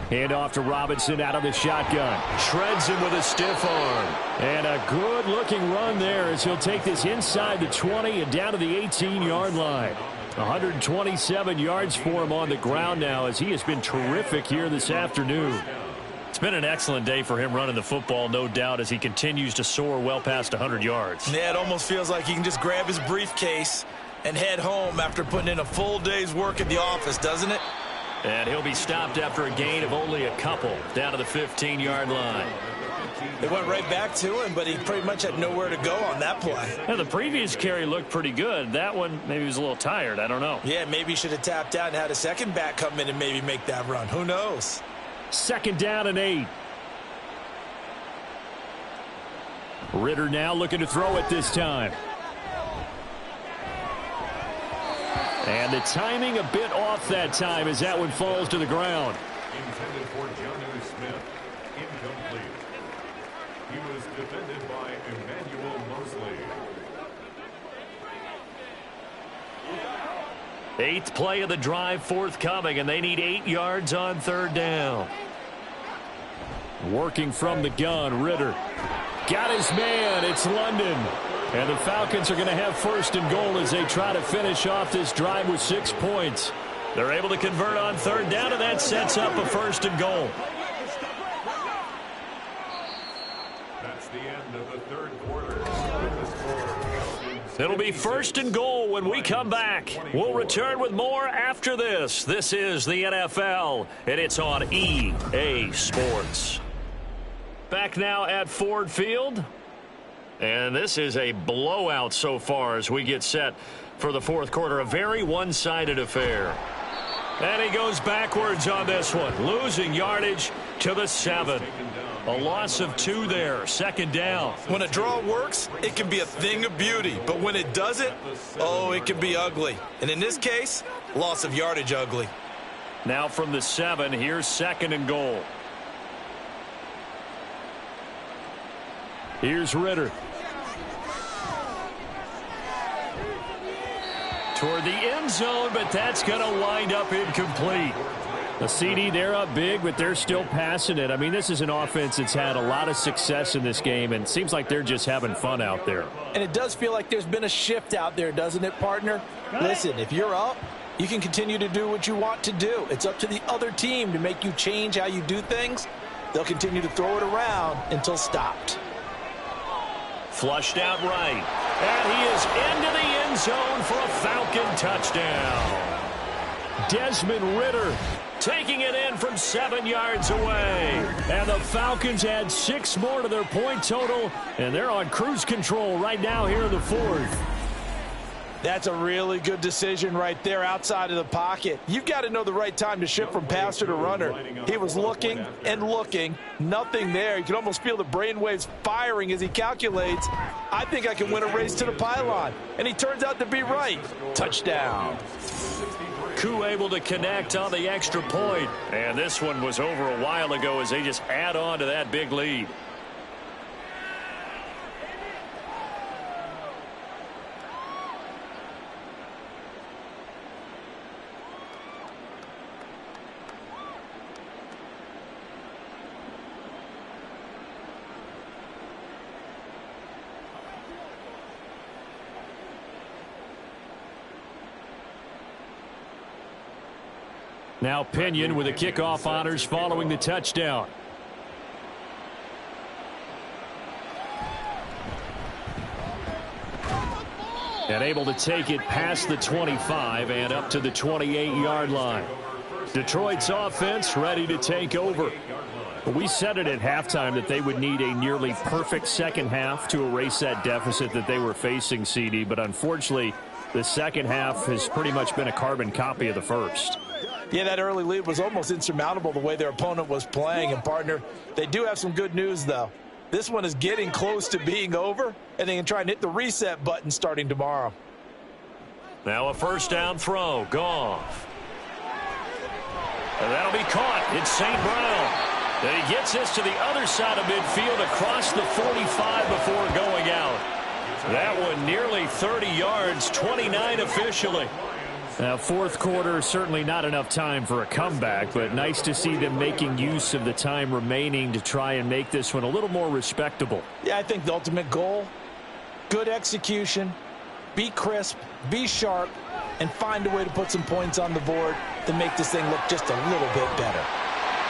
Hand off to Robinson out of the shotgun. Shreds him with a stiff arm. And a good-looking run there as he'll take this inside the 20 and down to the 18-yard line. 127 yards for him on the ground now as he has been terrific here this afternoon. It's been an excellent day for him running the football, no doubt, as he continues to soar well past 100 yards. Yeah, it almost feels like he can just grab his briefcase and head home after putting in a full day's work at the office, doesn't it? And he'll be stopped after a gain of only a couple down to the 15-yard line. They went right back to him, but he pretty much had nowhere to go on that play. Yeah, the previous carry looked pretty good. That one, maybe he was a little tired. I don't know. Yeah, maybe he should have tapped out and had a second back come in and maybe make that run. Who knows? 2nd down and 8. Ritter now looking to throw it this time. And the timing a bit off that time as that one falls to the ground. Intended for Jonnu Smith. Incomplete. He was defended by Emmanuel Mosley. 8th play of the drive forthcoming, and they need 8 yards on 3rd down. Working from the gun, Ritter. Got his man. It's London. And the Falcons are going to have 1st and goal as they try to finish off this drive with 6 points. They're able to convert on 3rd down, and that sets up a 1st and goal. That's the end of the 3rd quarter. It'll be 1st and goal when we come back. We'll return with more after this. This is the NFL, and it's on EA Sports. Back now at Ford Field. And this is a blowout so far as we get set for the 4th quarter. A very one-sided affair. And he goes backwards on this one, losing yardage to the 7. A loss of 2 there, 2nd down. When a draw works, it can be a thing of beauty. But when it doesn't, oh, it can be ugly. And in this case, loss of yardage ugly. Now from the 7, here's 2nd and goal. Here's Ritter. Toward the end zone, but that's going to wind up incomplete. A CD, they're up big, but they're still passing it. I mean, this is an offense that's had a lot of success in this game, and it seems like they're just having fun out there. And it does feel like there's been a shift out there, doesn't it, partner? Listen, if you're up, you can continue to do what you want to do. It's up to the other team to make you change how you do things. They'll continue to throw it around until stopped. Flushed out right. And he is into the end zone for a Falcon touchdown. Desmond Ritter taking it in from 7 yards away. And the Falcons add 6 more to their point total, and they're on cruise control right now here in the 4th. That's a really good decision right there outside of the pocket. You've got to know the right time to shift from passer to runner. He was looking and looking, nothing there. You can almost feel the brainwaves firing as he calculates, I think I can win a race to the pylon. And he turns out to be right. Touchdown. Koo able to connect on the extra point. And this one was over a while ago as they just add on to that big lead. Now Pinion with the kickoff honors following the touchdown. And able to take it past the 25 and up to the 28-yard line. Detroit's offense ready to take over. We said it at halftime that they would need a nearly perfect second half to erase that deficit that they were facing, CD. But unfortunately, the second half has pretty much been a carbon copy of the first. Yeah, that early lead was almost insurmountable the way their opponent was playing. And, partner, they do have some good news, though. This one is getting close to being over, and they can try and hit the reset button starting tomorrow. Now a first down throw. Goff. And that'll be caught. It's St. Brown. And he gets this to the other side of midfield across the 45 before going out. That one nearly 30 yards, 29 officially. Now, 4th quarter, certainly not enough time for a comeback, but nice to see them making use of the time remaining to try and make this one a little more respectable. Yeah, I think the ultimate goal, good execution, be crisp, be sharp, and find a way to put some points on the board to make this thing look just a little bit better.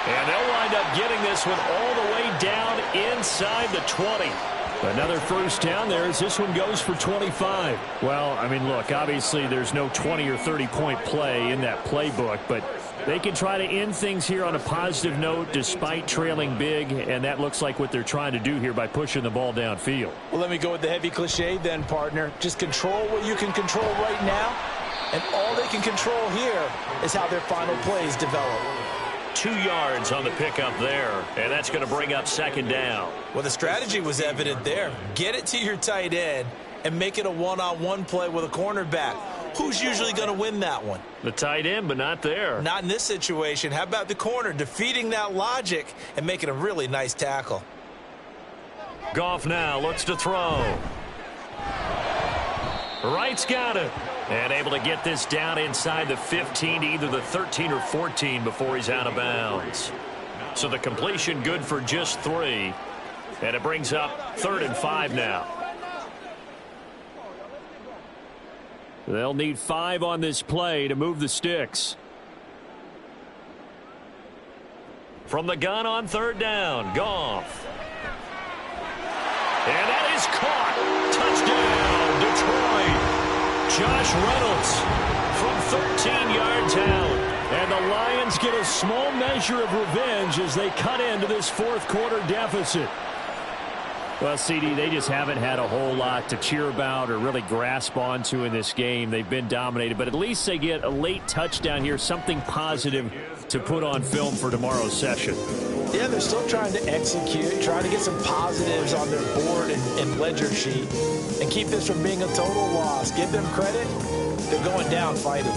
And they'll wind up getting this one all the way down inside the 20. Another first down there as this one goes for 25. Well, I mean, look, obviously there's no 20 or 30-point play in that playbook, but They can try to end things here on a positive note despite trailing big, and that looks like what they're trying to do here by pushing the ball downfield. Well, let me go with the heavy cliche then, partner. Just control what you can control right now, and all they can control here is how their final plays develop. 2 yards on the pickup there, and that's going to bring up second down. Well, the strategy was evident there. Get it to your tight end and make it a one-on-one play with a cornerback. Who's usually going to win that one? The tight end, but not there. Not in this situation. How about the corner defeating that logic and making a really nice tackle? Goff now looks to throw. Wright's got it. And able to get this down inside the 15 to either the 13 or 14 before he's out of bounds. So the completion good for just 3. And it brings up 3rd and 5 now. They'll need 5 on this play to move the sticks. From the gun on 3rd down, Goff. And that is caught. Touchdown, Detroit. Josh Reynolds from 13 yards out. And the Lions get a small measure of revenge as they cut into this 4th quarter deficit. Well, CD, they just haven't had a whole lot to cheer about or really grasp onto in this game. They've been dominated, but at least they get a late touchdown here, something positive to put on film for tomorrow's session. Yeah, they're still trying to execute, trying to get some positives on their board and ledger sheet, and keep this from being a total loss. Give them credit. They're going down fighting.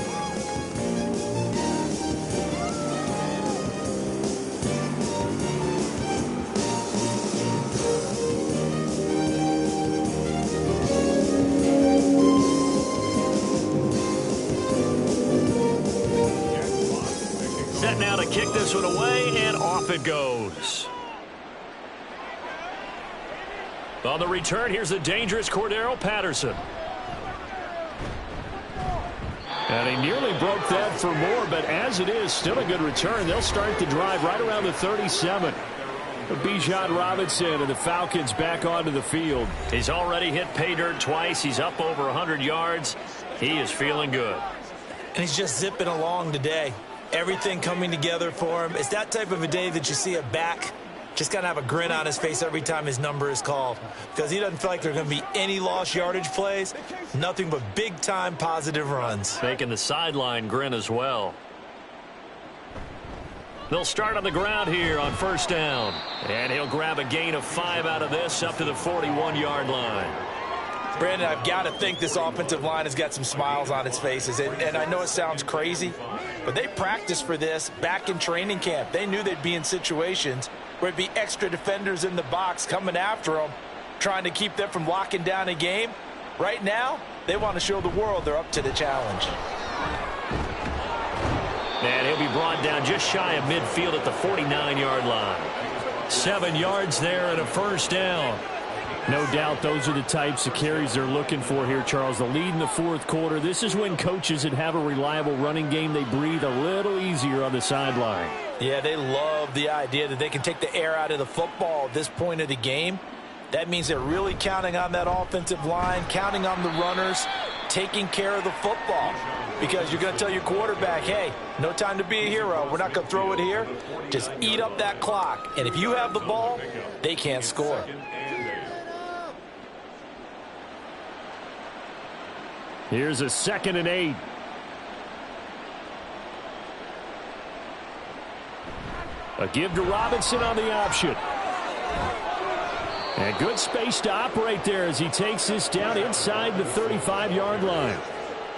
Set now to kick this one away, and off it goes. On the return, here's the dangerous Cordero Patterson. And he nearly broke that for more, but as it is, still a good return. They'll start the drive right around the 37. Bijan Robinson and the Falcons back onto the field. He's already hit pay dirt twice. He's up over 100 yards. He is feeling good. And he's just zipping along today. Everything coming together for him. It's that type of a day that you see a back just got to have a grin on his face every time his number is called, because he doesn't feel like there are going to be any lost yardage plays, nothing but big-time positive runs. Making the sideline grin as well. They'll start on the ground here on 1st down, and he'll grab a gain of 5 out of this up to the 41-yard line. Brandon, I've got to think this offensive line has got some smiles on its faces. And I know it sounds crazy, but they practiced for this back in training camp. They knew they'd be in situations where it'd be extra defenders in the box coming after them, trying to keep them from locking down a game. Right now, they want to show the world they're up to the challenge. And he'll be brought down just shy of midfield at the 49-yard line. 7 yards there and a 1st down. No doubt those are the types of carries they're looking for here, Charles. The lead in the 4th quarter. This is when coaches that have a reliable running game, they breathe a little easier on the sideline. Yeah, they love the idea that they can take the air out of the football at this point of the game. That means they're really counting on that offensive line, counting on the runners, taking care of the football. Because you're going to tell your quarterback, hey, no time to be a hero. We're not going to throw it here. Just eat up that clock. And if you have the ball, they can't score. Here's a 2nd and 8. A give to Robinson on the option. And good space to operate there as he takes this down inside the 35-yard line.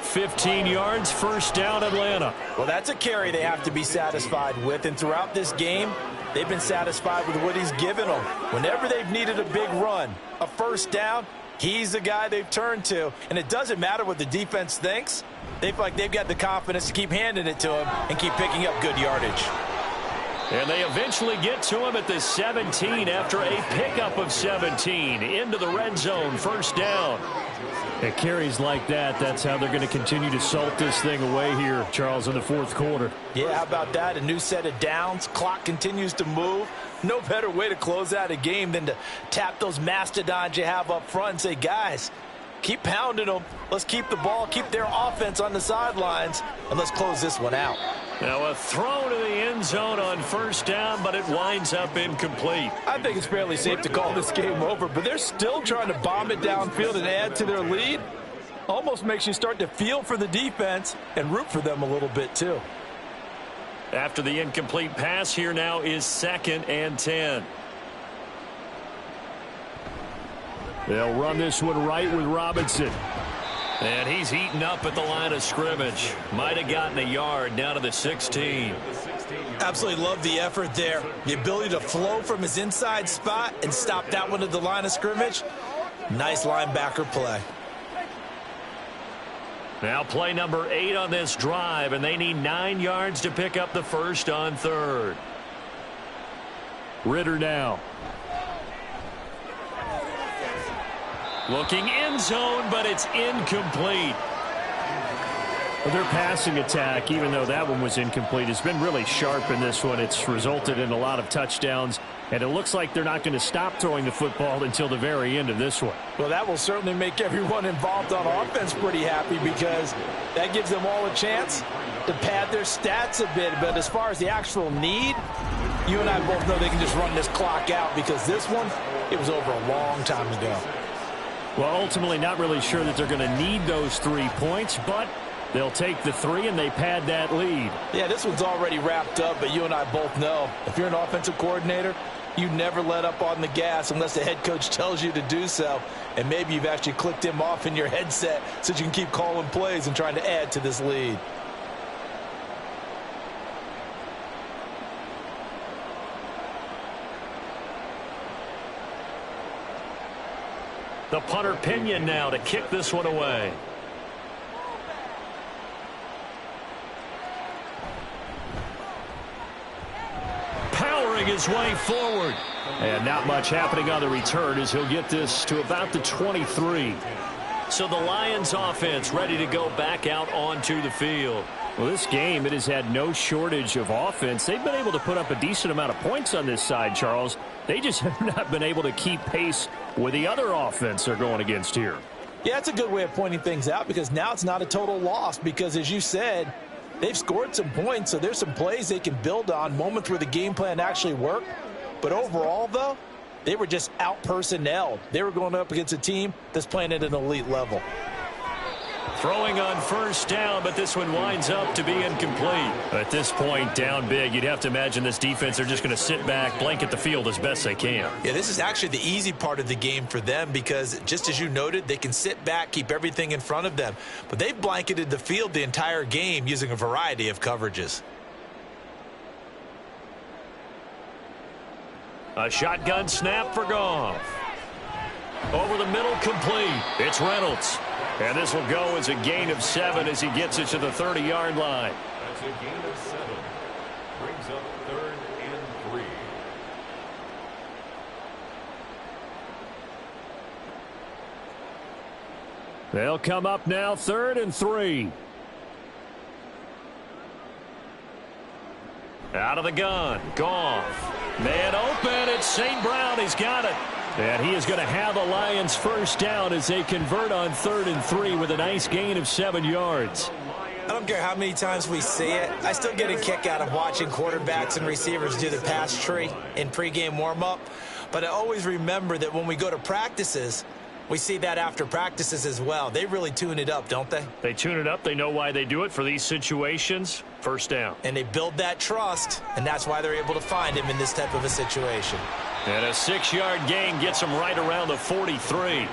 15 yards, 1st down, Atlanta. Well, that's a carry they have to be satisfied with. And throughout this game, they've been satisfied with what he's given them. Whenever they've needed a big run, a 1st down, he's the guy they've turned to. And it doesn't matter what the defense thinks. They feel like they've got the confidence to keep handing it to him and keep picking up good yardage. And they eventually get to him at the 17 after a pickup of 17 into the red zone, 1st down. It carries like that. That's how they're going to continue to salt this thing away here, Charles, in the 4th quarter. Yeah, how about that? A new set of downs. Clock continues to move. No better way to close out a game than to tap those mastodons you have up front and say, guys, Keep pounding them. Let's keep the ball, keep their offense on the sidelines, and let's close this one out. Now a throw to the end zone on first down, but it winds up incomplete. I think it's fairly safe to call this game over, but they're still trying to bomb it downfield and add to their lead. Almost makes you start to feel for the defense and root for them a little bit too. After the incomplete pass, here now is 2nd and 10. They'll run this one right with Robinson. And he's eaten up at the line of scrimmage. Might have gotten a yard down to the 16. Absolutely love the effort there. The ability to flow from his inside spot and stop that one at the line of scrimmage. Nice linebacker play. Now play number 8 on this drive, and they need 9 yards to pick up the first on 3rd. Ritter now. Looking end zone, but it's incomplete. Well, their passing attack, even though that one was incomplete, has been really sharp in this one. It's resulted in a lot of touchdowns, and it looks like they're not going to stop throwing the football until the very end of this one. Well, that will certainly make everyone involved on offense pretty happy because that gives them all a chance to pad their stats a bit. But as far as the actual need, you and I both know they can just run this clock out because this one, it was over a long time ago. Well, ultimately not really sure that they're going to need those 3 points, but they'll take the 3 and they pad that lead. Yeah, this one's already wrapped up, but you and I both know if you're an offensive coordinator, you never let up on the gas unless the head coach tells you to do so. And maybe you've actually clicked him off in your headset so you can keep calling plays and trying to add to this lead. The punter Pinion now to kick this one away. Powering his way forward. And not much happening on the return as he'll get this to about the 23. So the Lions offense ready to go back out onto the field. Well, this game, it has had no shortage of offense. They've been able to put up a decent amount of points on this side, Charles. They just have not been able to keep pace with the other offense they're going against here. Yeah, that's a good way of pointing things out because now it's not a total loss because, as you said, they've scored some points, so there's some plays they can build on, moments where the game plan actually worked. But overall, though, they were just out-personnelled. They were going up against a team that's playing at an elite level. Throwing on first down, but this one winds up to be incomplete. At this point, down big, you'd have to imagine this defense are just going to sit back, blanket the field as best they can. Yeah, this is actually the easy part of the game for them because, just as you noted, they can sit back, keep everything in front of them. But they've blanketed the field the entire game using a variety of coverages. A shotgun snap for Goff. Over the middle, complete. It's Reynolds. And this will go as a gain of 7 as he gets it to the 30-yard line. That's a gain of 7. Brings up 3rd and 3. They'll come up now 3rd and 3. Out of the gun. Goff. Man open. It's St. Brown. He's got it. And he is going to have the Lions first down as they convert on 3rd and 3 with a nice gain of 7 yards. I don't care how many times we see it. I still get a kick out of watching quarterbacks and receivers do the pass tree in pregame warm-up. But I always remember that when we go to practices, we see that after practices as well. They really tune it up, don't they? They tune it up. They know why they do it for these situations. First down. And they build that trust, and that's why they're able to find him in this type of a situation. And a 6-yard gain gets them right around the 43.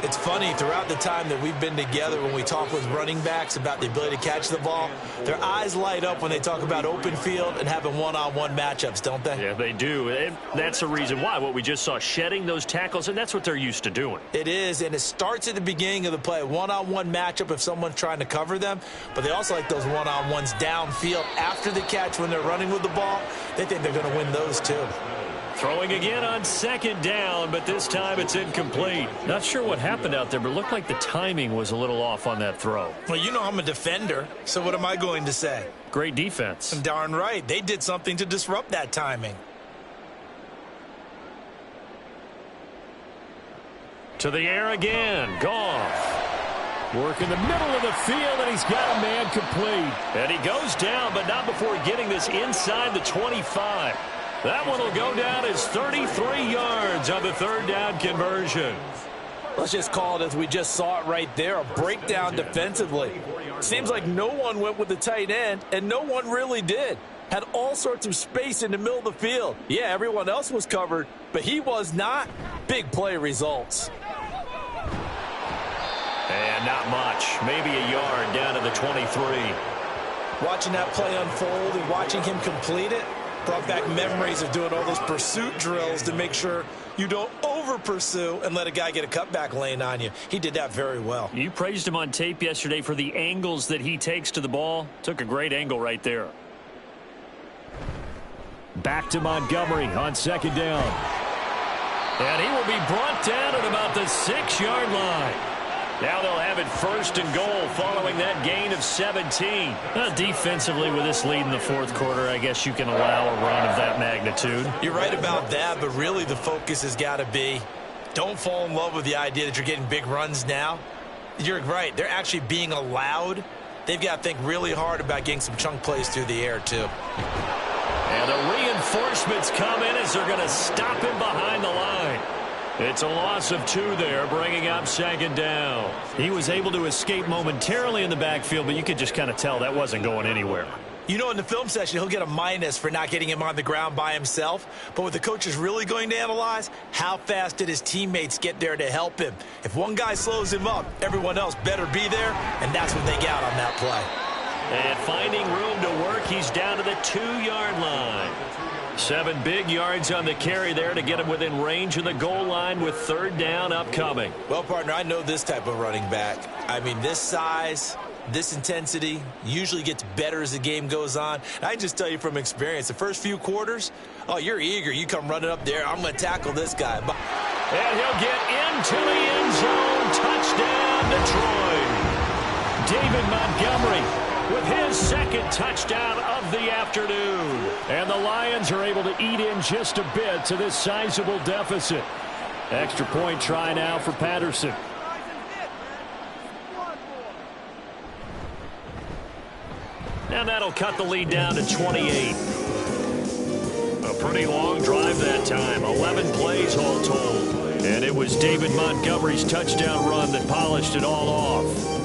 It's funny, throughout the time that we've been together, when we talk with running backs about the ability to catch the ball, their eyes light up when they talk about open field and having one-on-one matchups, don't they? Yeah, they do. And that's the reason why. What we just saw, shedding those tackles, and that's what they're used to doing. It is, and it starts at the beginning of the play. One-on-one matchup if someone's trying to cover them, but they also like those one-on-ones downfield after the catch when they're running with the ball. They think they're going to win those too. Throwing again on 2nd down, but this time it's incomplete. Not sure what happened out there, but it looked like the timing was a little off on that throw. Well, you know I'm a defender, so what am I going to say? Great defense. Darn right. They did something to disrupt that timing. To the air again. Goff. Work in the middle of the field, and he's got a man complete. And he goes down, but not before getting this inside the 25. That one will go down as 33 yards on the third down conversion. Let's just call it as we just saw it right there, a breakdown defensively. Seems like no one went with the tight end, and no one really did. Had all sorts of space in the middle of the field. Yeah, everyone else was covered, but he was not. Big play results. And not much. Maybe a yard down to the 23. Watching that play unfold and watching him complete it brought back memories of doing all those pursuit drills to make sure you don't over-pursue and let a guy get a cutback lane on you. He did that very well. You praised him on tape yesterday for the angles that he takes to the ball. Took a great angle right there. Back to Montgomery on second down. And he will be brought down at about the 6-yard line. Now they'll have it first and goal following that gain of 17. Defensively, with this lead in the fourth quarter, I guess you can allow a run of that magnitude. You're right about that, but really the focus has got to be don't fall in love with the idea that you're getting big runs now. You're right. They're actually being allowed. They've got to think really hard about getting some chunk plays through the air, too. And the reinforcements come in as they're going to stop him behind the line. It's a loss of 2 there, bringing up second down. He was able to escape momentarily in the backfield, but you could just kind of tell that wasn't going anywhere. You know, in the film session, he'll get a minus for not getting him on the ground by himself. But what the coach is really going to analyze, how fast did his teammates get there to help him? If one guy slows him up, everyone else better be there, and that's what they got on that play. And finding room to work, he's down to the 2-yard line. 7 big yards on the carry there to get him within range of the goal line with third down upcoming. Well, partner, I know this type of running back. I mean, this size, this intensity usually gets better as the game goes on. And I just tell you from experience, the first few quarters, oh, you're eager. You come running up there. I'm going to tackle this guy. And he'll get into the end zone. Touchdown, Detroit. David Montgomery with his second touchdown of the afternoon. And the Lions are able to eat in just a bit to this sizable deficit. Extra point try now for Patterson. And that'll cut the lead down to 28. A pretty long drive that time. 11 plays all told. And it was David Montgomery's touchdown run that polished it all off.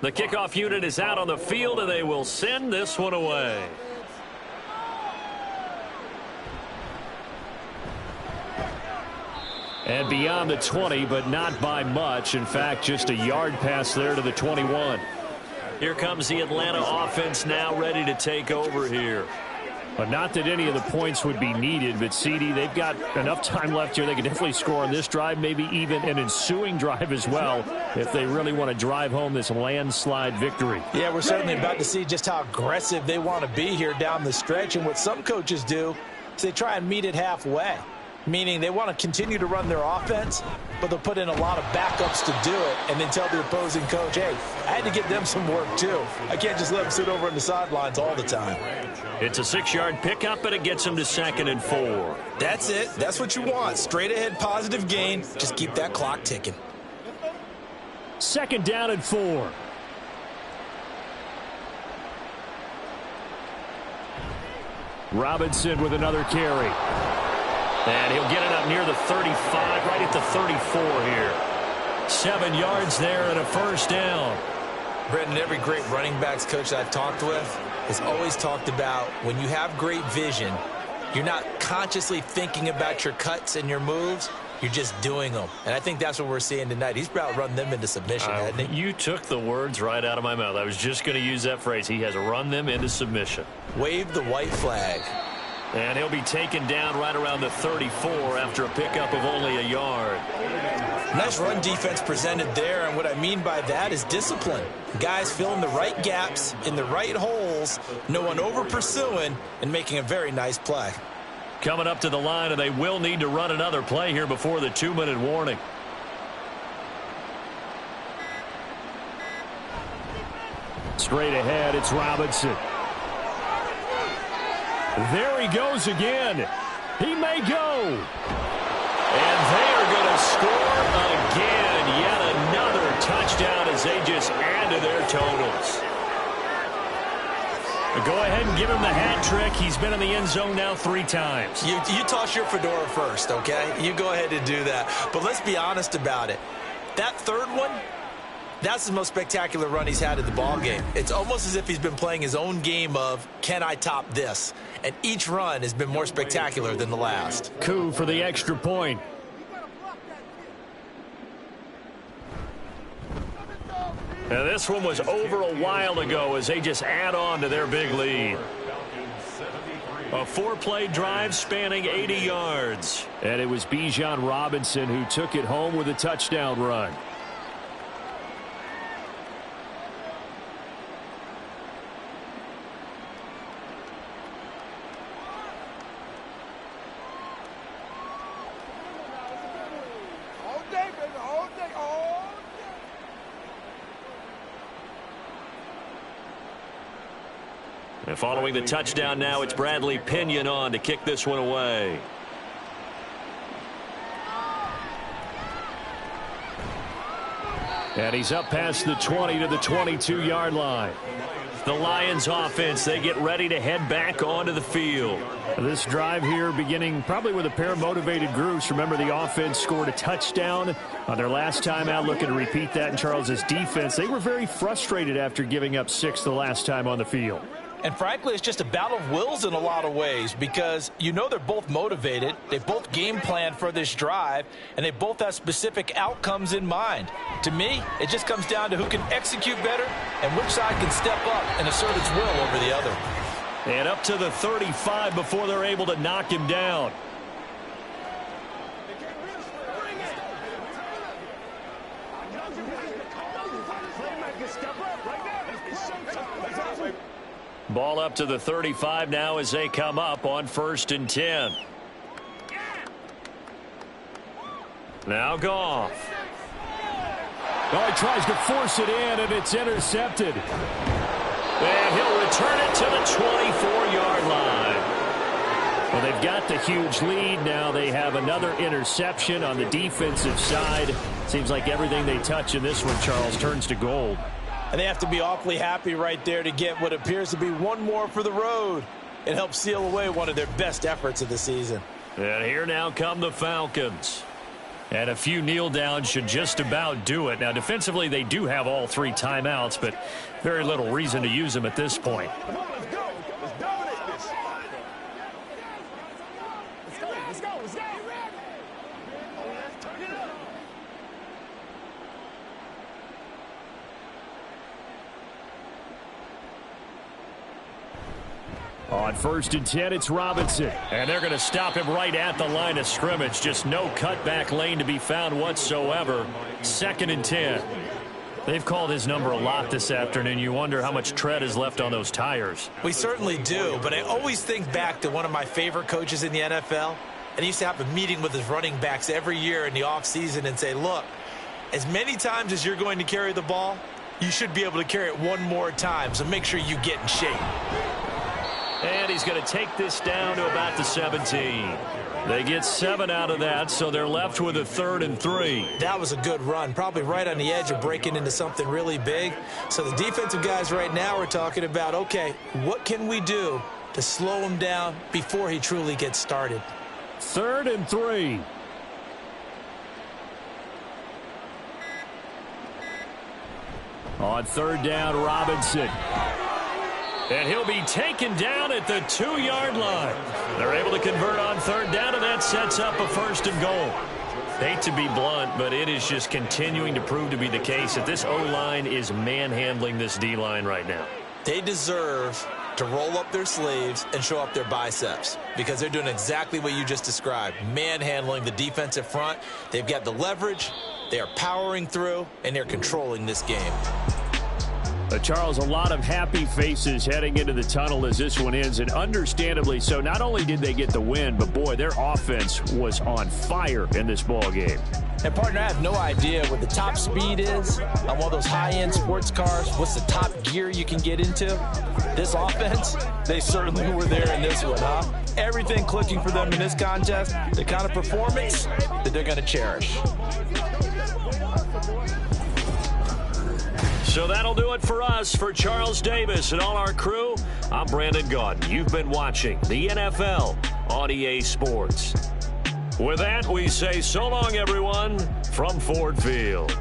The kickoff unit is out on the field, and they will send this one away. And beyond the 20, but not by much. In fact, just a yard pass there to the 21. Here comes the Atlanta offense now ready to take over here. But not that any of the points would be needed, but CD, they've got enough time left here. They can definitely score on this drive, maybe even an ensuing drive as well, if they really want to drive home this landslide victory. Yeah, we're certainly about to see just how aggressive they want to be here down the stretch. And what some coaches do is they try and meet it halfway, meaning they want to continue to run their offense, but they'll put in a lot of backups to do it and then tell the opposing coach, hey, I had to give them some work too. I can't just let them sit over on the sidelines all the time. It's a 6-yard pickup, and it gets them to 2nd and 4. That's it. That's what you want. Straight ahead, positive gain. Just keep that clock ticking. 2nd down and 4. Robinson with another carry. And he'll get it up near the 35, right at the 34 here. 7 yards there and a first down. Brendan, every great running backs coach that I've talked with has always talked about when you have great vision, you're not consciously thinking about your cuts and your moves. You're just doing them. And I think that's what we're seeing tonight. He's about run them into submission, hasn't he? You took the words right out of my mouth. I was just going to use that phrase. He has run them into submission. Wave the white flag. And he'll be taken down right around the 34 after a pickup of only a yard. Nice run defense presented there, and what I mean by that is discipline. Guys filling the right gaps in the right holes, no one over pursuing, and making a very nice play. Coming up to the line, and they will need to run another play here before the 2-minute warning. Straight ahead, it's Robinson. There he goes again. He may go. And they are going to score again. Yet another touchdown as they just add to their totals. Go ahead and give him the hat trick. He's been in the end zone now 3 times. You toss your fedora first, okay? You go ahead and do that. But let's be honest about it. That third one, that's the most spectacular run he's had in the ballgame. It's almost as if he's been playing his own game of, can I top this? And each run has been more spectacular than the last. Coup for the extra point. And this one was over a while ago as they just add on to their big lead. A 4-play drive spanning 80 yards. And it was Bijan Robinson who took it home with a touchdown run. And following the touchdown now, it's Bradley Pinion on to kick this one away. And he's up past the 20 to the 22-yard line. The Lions offense, they get ready to head back onto the field. This drive here beginning probably with a pair of motivated groups. Remember, the offense scored a touchdown on their last time out, looking to repeat that in Charles's defense. They were very frustrated after giving up 6 the last time on the field. And frankly, it's just a battle of wills in a lot of ways because you know they're both motivated. They both game planned for this drive, and they both have specific outcomes in mind. To me, it just comes down to who can execute better and which side can step up and assert its will over the other. And up to the 35 before they're able to knock him down. Ball up to the 35 now as they come up on 1st and 10. Now Goff. Oh, he tries to force it in, and it's intercepted. And he'll return it to the 24-yard line. Well, they've got the huge lead. Now they have another interception on the defensive side. Seems like everything they touch in this one, Charles, turns to gold. And they have to be awfully happy right there to get what appears to be one more for the road. It helps seal away one of their best efforts of the season. And here now come the Falcons. And a few kneel downs should just about do it. Now, defensively, they do have all 3 timeouts, but very little reason to use them at this point. Come on, let's go. Let's dominate this. Let's go. Let's go. Let's go. Turn it up. On 1st and 10, it's Robinson. And they're going to stop him right at the line of scrimmage. Just no cutback lane to be found whatsoever. 2nd and 10. They've called his number a lot this afternoon. You wonder how much tread is left on those tires. We certainly do, but I always think back to one of my favorite coaches in the NFL. And he used to have a meeting with his running backs every year in the offseason and say, look, as many times as you're going to carry the ball, you should be able to carry it one more time, so make sure you get in shape. And he's going to take this down to about the 17. They get 7 out of that, so they're left with a 3rd and 3. That was a good run, probably right on the edge of breaking into something really big. So the defensive guys right now are talking about, okay, what can we do to slow him down before he truly gets started? 3rd and 3. On 3rd down, Robinson. And he'll be taken down at the 2-yard line. They're able to convert on 3rd down, and that sets up a 1st and goal. Hate to be blunt, but it is just continuing to prove to be the case that this O-line is manhandling this D-line right now. They deserve to roll up their sleeves and show up their biceps because they're doing exactly what you just described, manhandling the defensive front. They've got the leverage, they are powering through, and they're controlling this game. Charles, a lot of happy faces heading into the tunnel as this one ends, and understandably so. Not only did they get the win, but boy, their offense was on fire in this ball game. And partner, I have no idea what the top speed is on one of those high-end sports cars. What's the top gear you can get into? This offense, they certainly were there in this one, huh? Everything clicking for them in this contest, the kind of performance that they're going to cherish. So that'll do it for us. For Charles Davis and all our crew, I'm Brandon Gaudin. You've been watching the NFL on EA Sports. With that, we say so long, everyone, from Ford Field.